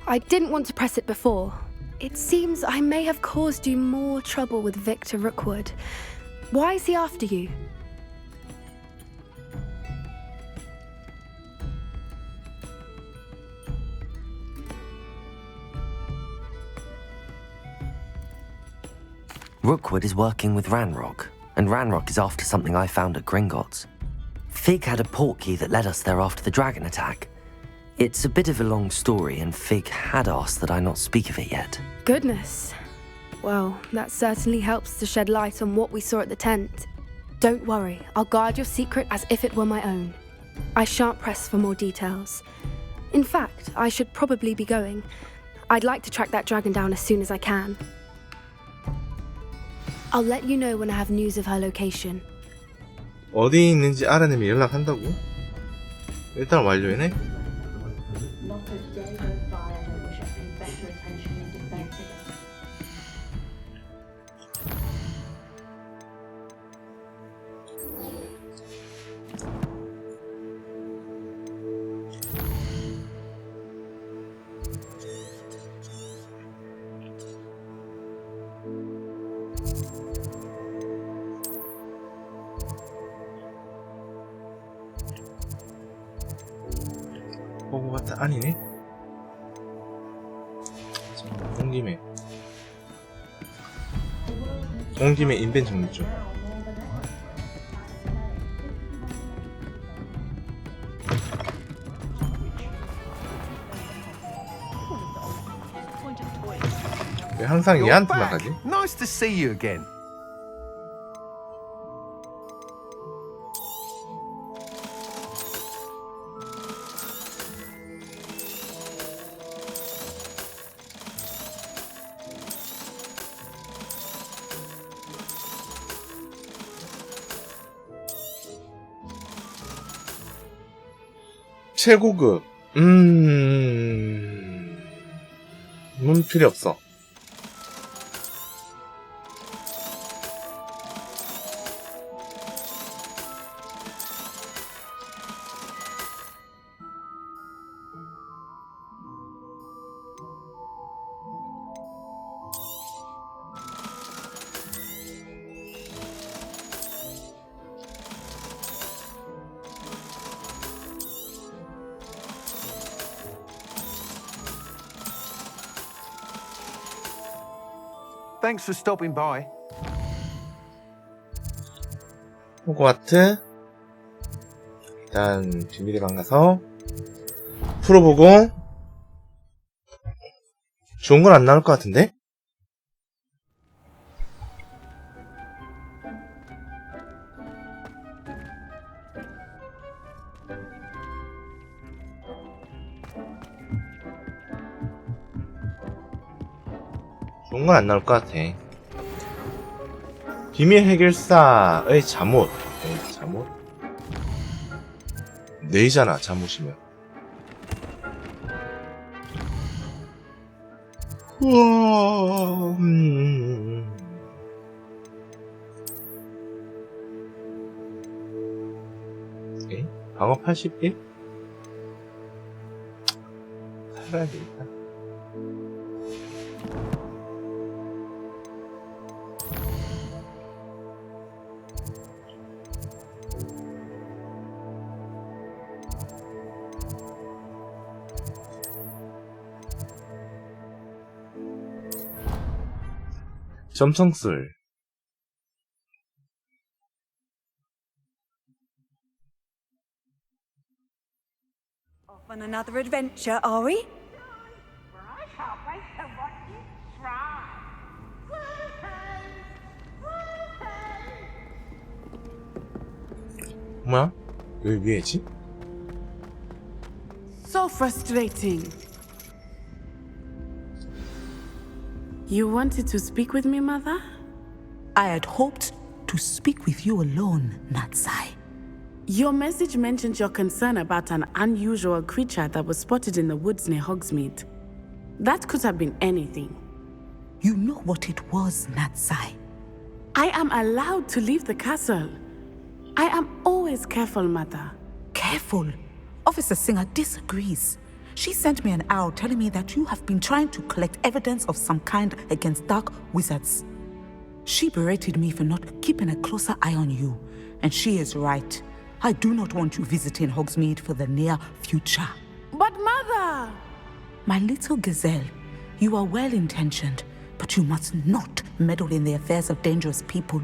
I didn't want to press it before. It seems I may have caused you more trouble with Victor Rookwood. Why is he after you? Rookwood is working with Ranrock, and Ranrock is after something I found at Gringotts. Fig had a portkey that led us there after the dragon attack. It's a bit of a long story, and Fig had asked that I not speak of it yet. Goodness. Well, that certainly helps to shed light on what we saw at the tent. Don't worry, I'll guard your secret as if it were my own. I shan't press for more details. In fact, I should probably be going. I'd like to track that dragon down as soon as I can. I'll let you know when I have news of her location. 어디 있는지 알아내면 연락한다고? 일단 완료해네? 보고 갔다 아니네? 온 김에 인벤 정리 좀. 왜 항상 You're 얘한테만 back. 가지? Nice to see you again. 최고급. 필요 없어. Thanks for stopping by. 호그와트. 일단 비밀의 방 가서 풀어보고. 좋은 건 안 나올 것 같은데? 좋은 건 안 나올 것 같아. 비밀 해결사의 잠옷. 잠옷? 네이잖아, 잠옷이면. 우와. 오케이. 방어 81? 살아야 되겠다. 점성술. Off on another adventure, are we? 뭐야? 왜 위에지? So frustrating. You wanted to speak with me, Mother? I had hoped to speak with you alone, Natsai. Your message mentioned your concern about an unusual creature that was spotted in the woods near Hogsmeade. That could have been anything. You know what it was, Natsai. I am allowed to leave the castle. I am always careful, Mother. Careful? Officer Singer disagrees. She sent me an owl telling me that you have been trying to collect evidence of some kind against dark wizards. She berated me for not keeping a closer eye on you, and she is right. I do not want you visiting Hogsmeade for the near future. But Mother! My little gazelle, you are well-intentioned, but you must not meddle in the affairs of dangerous people.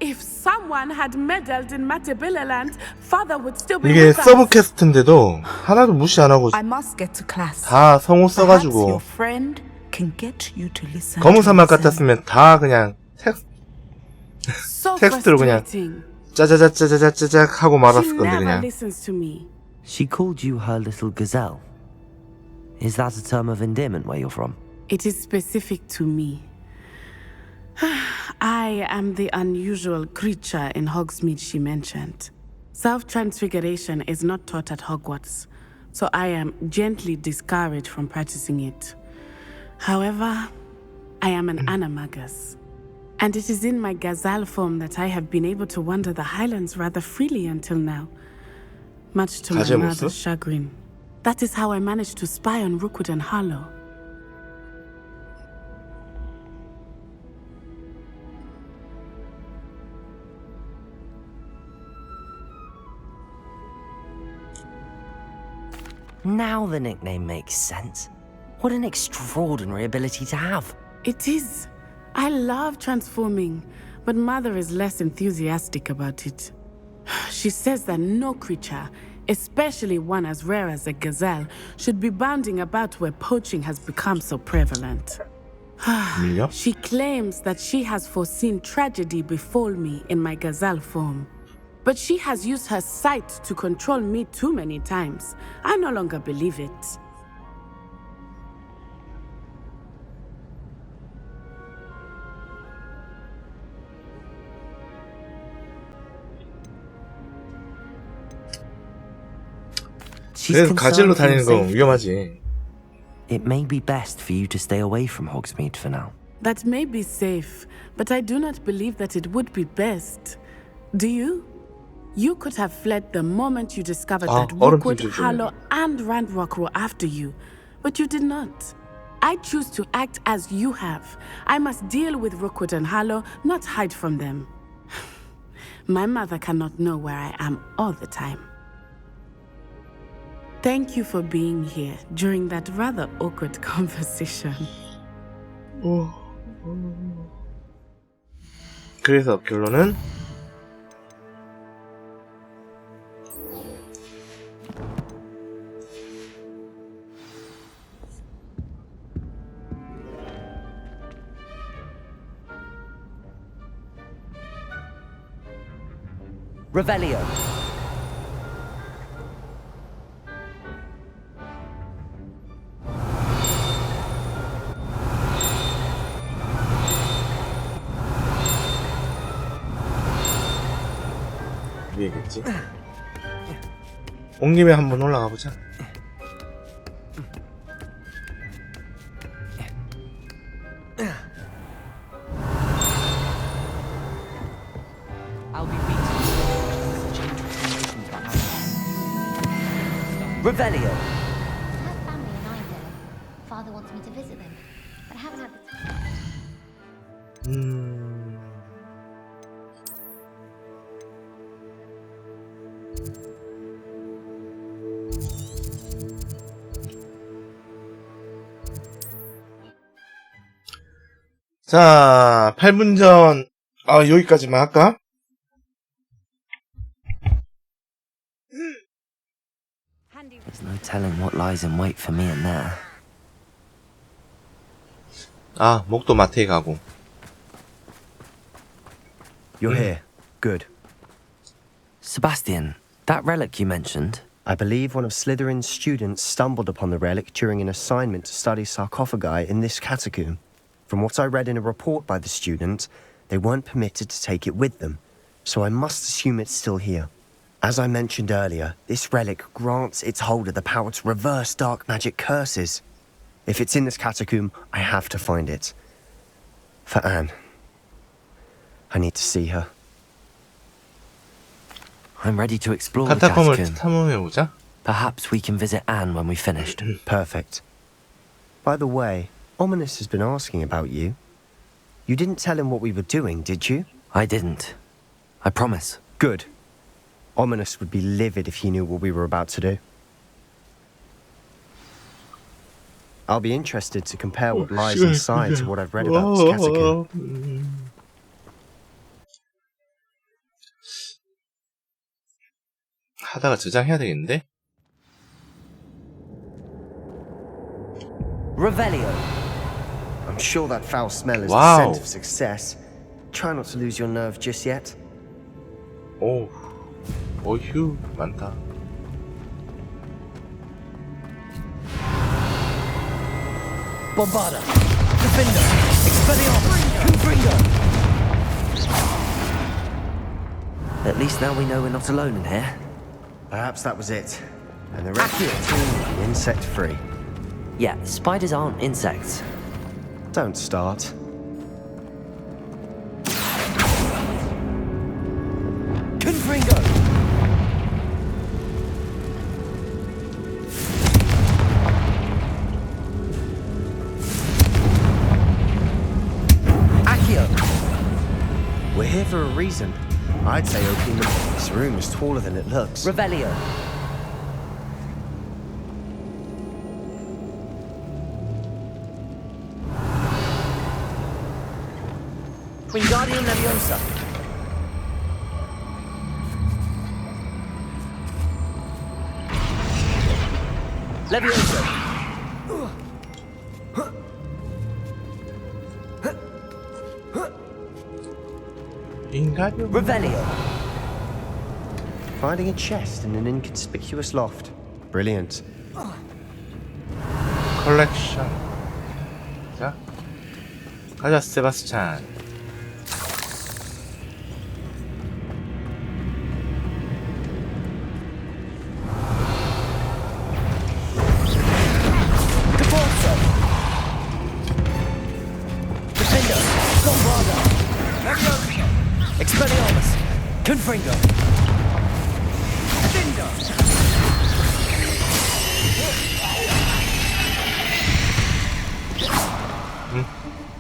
If someone had meddled in Matabeleland, Father would still be 이게 with us. 서브 퀘스트인데도 하나도 무시 안 하고 I must get to class. 다 성우 Perhaps 써가지고 your friend can get you to listen. 검은 to 사막 listen. 같았으면 다 그냥 So 텍스트로 그냥 frustrating. 짜자자자자자작 하고 She 말았을 건데 never 그냥. listens to me. She called you her little gazelle. Is that a term of endearment where you're from? It is specific to me. I am the unusual creature in Hogsmeade she mentioned. Self-transfiguration is not taught at Hogwarts, so I am gently discouraged from practicing it. However, I am an animagus, and it is in my gazelle form that I have been able to wander the Highlands rather freely until now, much to my 가재 mother's 모습? chagrin. That is how I managed to spy on Rookwood and Harlow. Now the nickname makes sense. What an extraordinary ability to have. It is. I love transforming, but Mother is less enthusiastic about it. She says that no creature, especially one as rare as a gazelle, should be bounding about where poaching has become so prevalent. 밀려? She claims that she has foreseen tragedy befall me in my gazelle form. But she has used her sight to control me too many times. I no longer believe it. 그래서 가지로 다니는 거 위험하지. It may be best for you to stay away from Hogsmeade for now. That may be safe, but I do not believe that it would be best. Do you? You could have fled the moment you discovered that Rookwood, Harlow, and Ranrock were after you, but you did not. I choose to act as you have. I must deal with Rookwood and Harlow, not hide from them. My mother cannot know where I am all the time. Thank you for being here during that rather awkward conversation. 그래서 결론은 Revelio. 위에겠지. 온 김에 한번 올라가 보자. Revelio. I have family in Idaho. Father wants me to visit them, but I haven't had the time. 자, 8분 전, 여기까지만 할까? There's no telling what lies in wait for me in there. 목도 마트에 가고. You're here. Good. Sebastian, that relic you mentioned. I believe one of Slytherin's students stumbled upon the relic during an assignment to study sarcophagi in this catacomb. From what I read in a report by the student, they weren't permitted to take it with them, so I must assume it's still here. As I mentioned earlier, this relic grants its holder the power to reverse dark magic curses. If it's in this catacomb, I have to find it. For Anne. I need to see her. I'm ready to explore the 카타콤을 catacomb. 탐험해보자. Perhaps we can visit Anne when we finished. Perfect. By the way, Ominous has been asking about you. You didn't tell him what we were doing, did you? I didn't. I promise. Good. Ominous would be livid if he knew what we were about to do. I'll be interested to compare what lies inside to what I've read about this catacomb. 하다가 저장해야 되겠는데? Revelio. I'm sure that foul smell is the Wow. scent of success. Try not to lose your nerve just yet. 어휴, 많다. Bombarda. Defender. Expelliarmus. Confringo. At least now we know we're not alone in here. Perhaps that was it. And the rest of the team will be insect-free. Yeah, spiders aren't insects. Don't start. Confringo. Accio. We're here for a reason. I'd say opening the... This room is taller than it looks. Revelio. Wingardium Leviosa. Leviosa. 인간요. Revelio. Finding a chest in an inconspicuous loft. Brilliant. 컬렉션. 자, 가자 세바스찬. Expelliarmus! Confringo! Defender!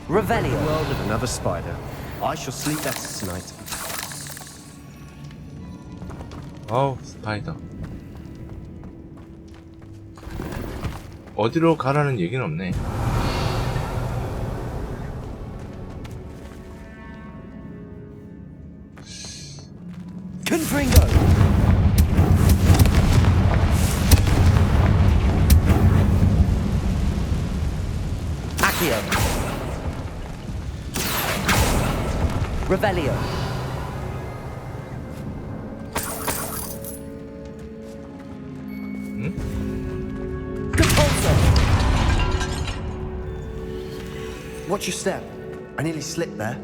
Revelio! The world of another spider. I shall sleep better tonight. 어우, 스파이더. 어디로 가라는 얘기는 없네. Confringo! Accio! Revelio! Compulso! Watch your step. I nearly slipped there.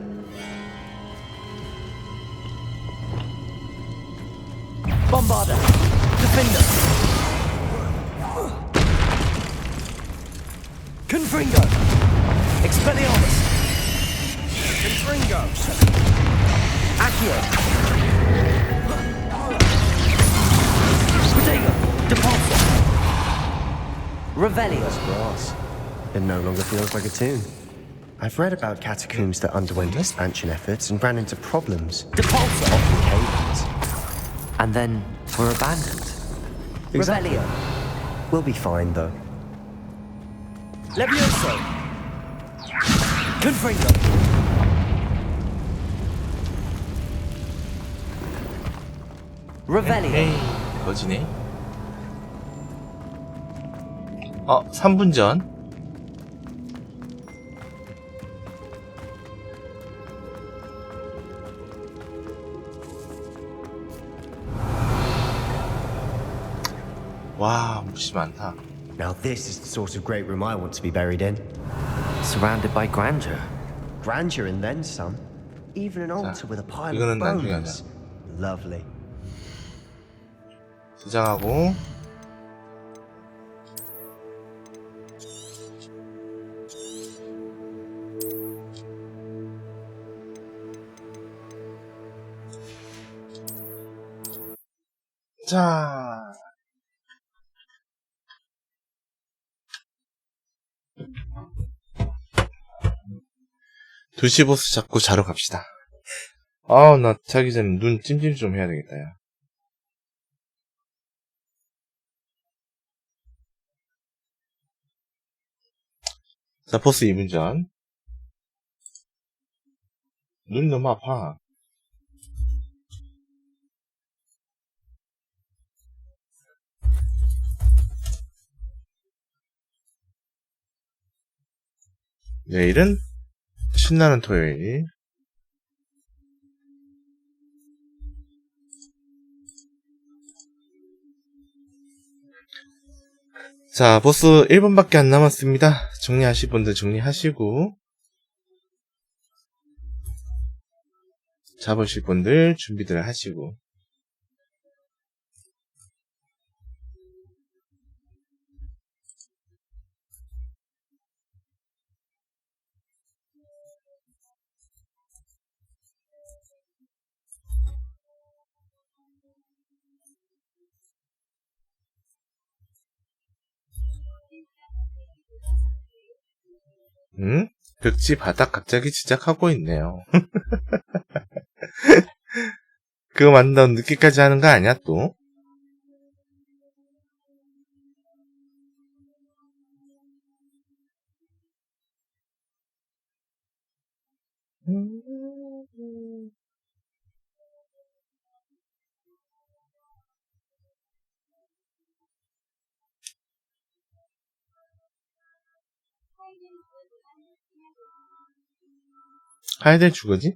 Bombarda! Defender! Confringo! Expelliarmus! Confringo! Accio! Protego! Depulso! Revelio! Brass. It no longer feels like a tomb. I've read about catacombs that underwent expansion efforts and ran into problems. Depulso! Often cave-ins. And then were abandoned. Exactly. Revelio! We'll be fine, though. Levioso! Confringo! Revelio! 에이, 거지네. 3분 전. 와, 몹시 많다. Now this is the sort of great room I want to be buried in. Surrounded by grandeur. Grandeur and then some. Even an altar with a pile 이거는 of 나중에 bones. 하자. Lovely. 저장하고. 자. 2시 보스 잡고 자러 갑시다. 아우, 나 자기 전에 눈 찜질 좀 해야 되겠다, 야. 자, 보스 2분 전. 눈이 너무 아파. 내일은 신나는 토요일. 자, 보스 1분밖에 안 남았습니다. 정리하실 분들 정리하시고, 잡으실 분들 준비들 하시고. 벽지 바닥 갑자기 지적하고 있네요. 그거 만든다고 늦게까지 하는 거 아니야, 또? 하이델 주거지?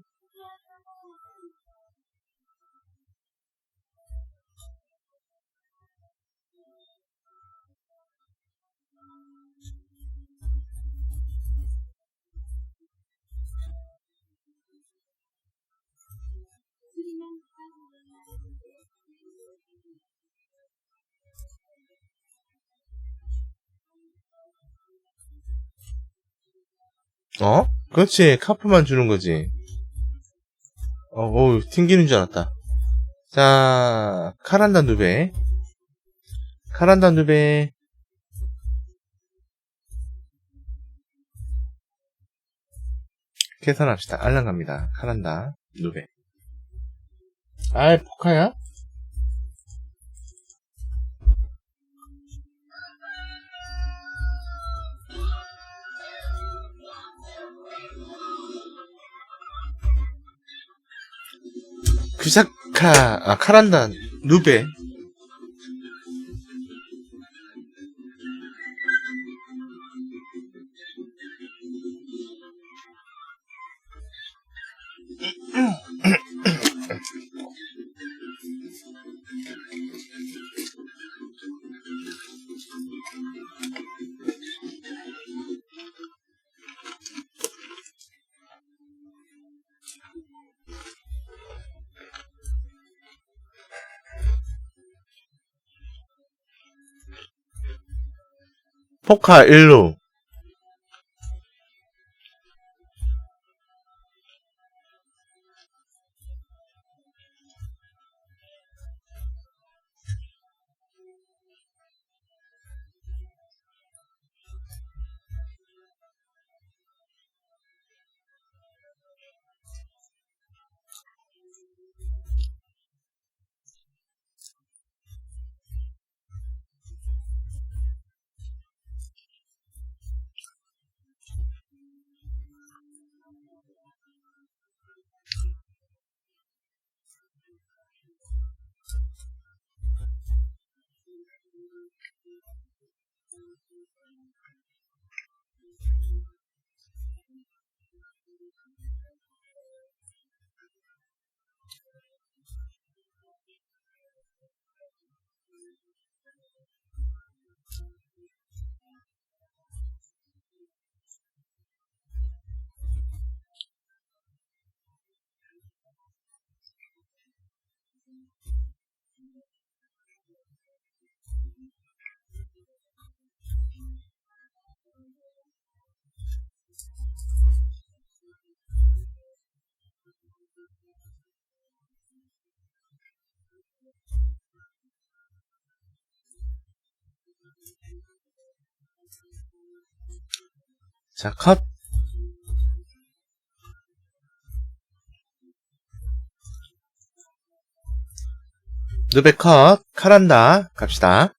어? 그렇지. 카프만 주는 거지. 어우, 튕기는 줄 알았다. 자, 카란다 누베. 카란다 누베. 계산합시다. 알람 갑니다. 카란다 누베. 아이, 포카야? 카란다 누베. 포카 1루. 자, 컷. 누베 컷. 카란다. 갑시다.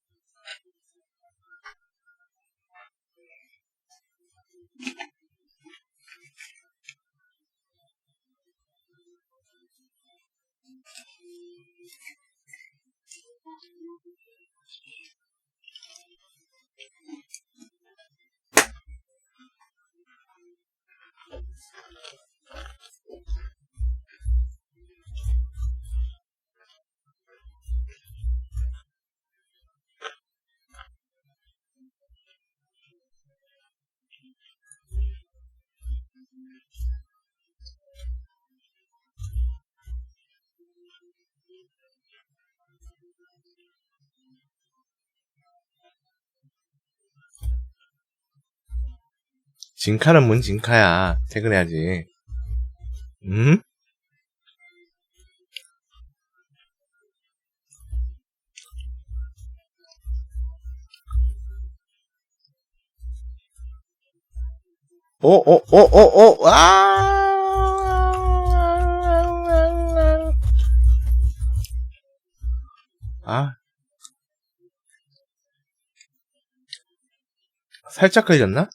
진카는 뭔 진카야. 퇴근해야지. 응? 살짝 걸렸나?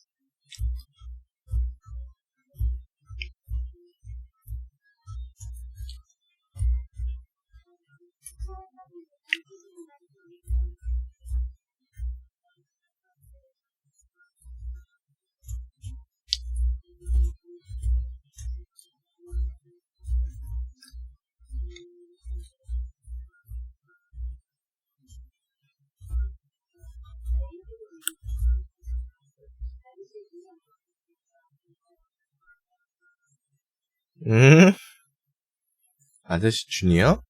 아저씨 주니어?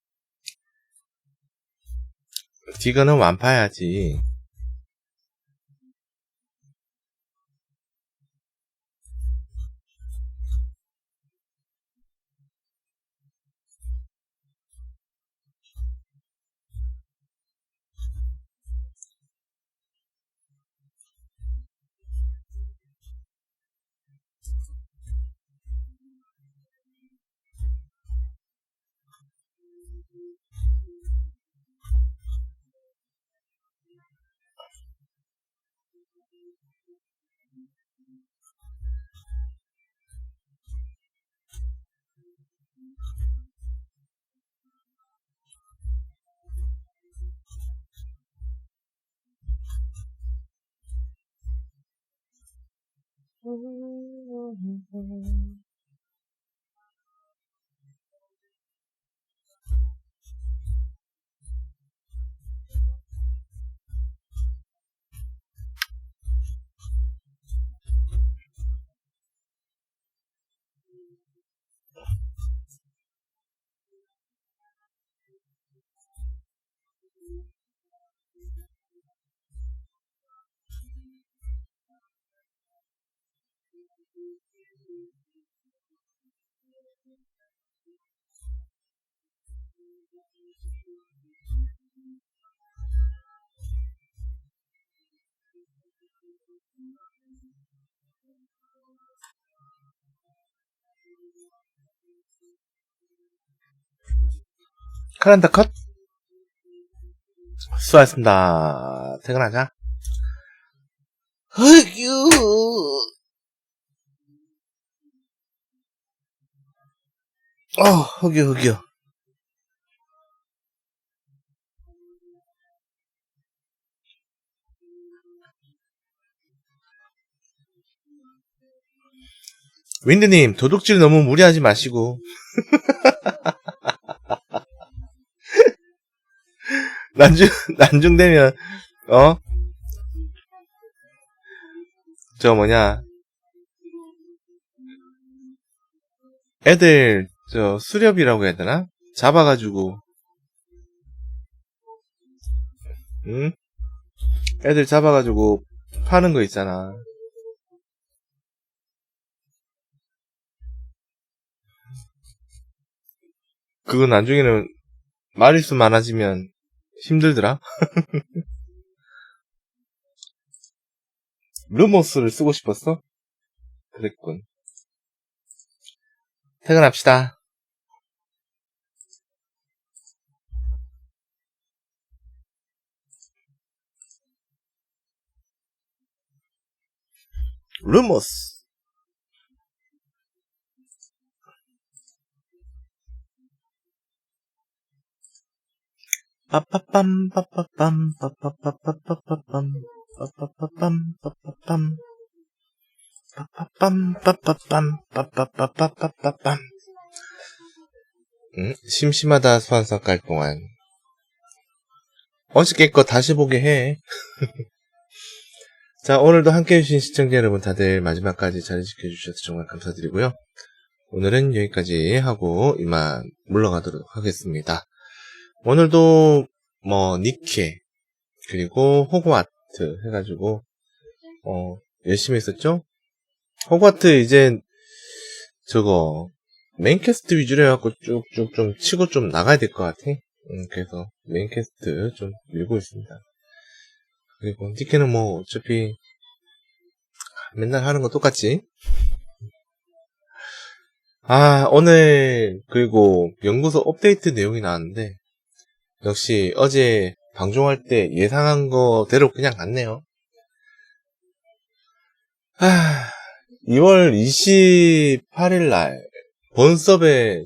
디거는 완파야지. 카란다 컷. 수고하셨습니다. 퇴근하자. 흑유. 흑유. 윈드님, 도둑질 너무 무리하지 마시고. 난중되면, 애들, 수렵이라고 해야 되나? 잡아가지고, 응? 애들 잡아가지고, 파는 거 있잖아. 그거 나중에는 마리수 많아지면 힘들더라. 루모스를 쓰고 싶었어? 그랬군. 퇴근합시다. 루모스. 빠빠빰 빠빠빰 빠빠빠빠빠빰 빠빠빠빰 빠빠빰 빠빠빰 빠빠빰 빠빠빠빠빠빰. 심심하다 소환사 깔 동안 어저께 거 다시 보게 해. 자, 오늘도 함께 해주신 시청자 여러분 다들 마지막까지 잘 지켜주셔서 정말 감사드리고요. 오늘은 여기까지 하고 이만 물러가도록 하겠습니다. 오늘도 니케 그리고 호그와트 해가지고 열심히 했었죠. 호그와트 이제 메인캐스트 위주로 해갖고 쭉쭉 좀 치고 좀 나가야 될 것 같아. 그래서 메인캐스트 좀 밀고 있습니다. 그리고 니케는 어차피 맨날 하는 거 똑같지. 오늘 그리고 연구소 업데이트 내용이 나왔는데 역시 어제 방송할 때 예상한 거대로 그냥 갔네요. 2월 28일날 본섭에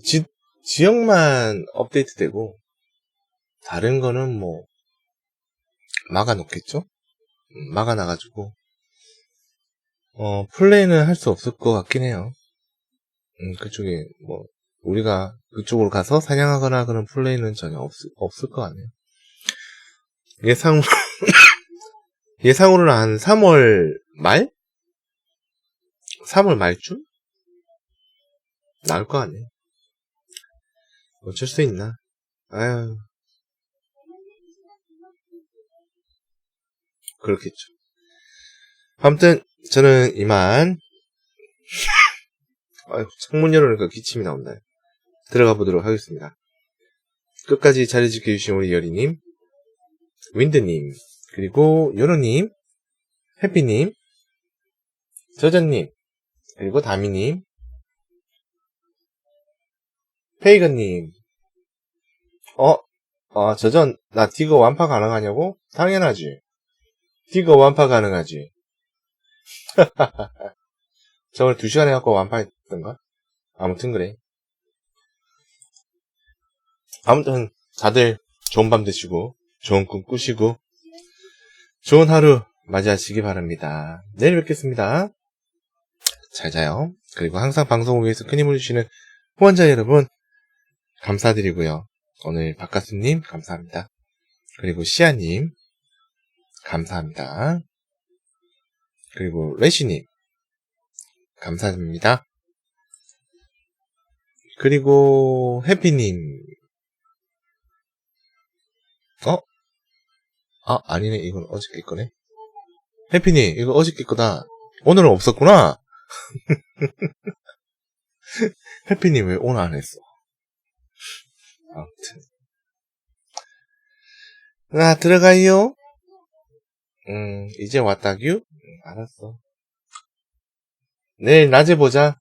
지역만 업데이트되고 다른 거는 막아놓겠죠? 막아놔가지고 플레이는 할 수 없을 것 같긴 해요. 그쪽에 우리가 그쪽으로 가서 사냥하거나 그런 플레이는 전혀 없을 것 같네요. 예상으로는 한 3월 말? 3월 말쯤? 나올 것 같네. 어쩔 수 있나? 아유. 그렇겠죠. 아무튼, 저는 이만, 창문 열어놓으니까 기침이 나온다. 들어가 보도록 하겠습니다. 끝까지 자리 지켜주신 우리 여리님, 윈드님, 그리고 요로님, 해피님, 저전님, 그리고 다미님, 페이건님, 저전, 나 디거 완파 가능하냐고? 당연하지. 디거 완파 가능하지. 저걸 2시간 해갖고 완파했던가? 아무튼 그래. 아무튼 다들 좋은 밤 되시고 좋은 꿈 꾸시고 좋은 하루 맞이하시기 바랍니다. 내일 뵙겠습니다. 잘 자요. 그리고 항상 방송을 위해서 큰 힘을 주시는 후원자 여러분 감사드리고요. 오늘 박가수님 감사합니다. 그리고 시아님 감사합니다. 그리고 레시님 감사드립니다. 그리고 해피님 아니네. 이건 어저께 거네. 해피님 이거 어저께 거다. 오늘은 없었구나. 해피님 왜 오늘 안 했어? 아무튼 들어가요. 이제 왔다규? 알았어. 내일 낮에 보자.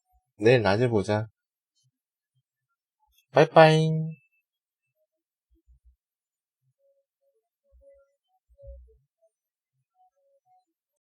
빠이빠이.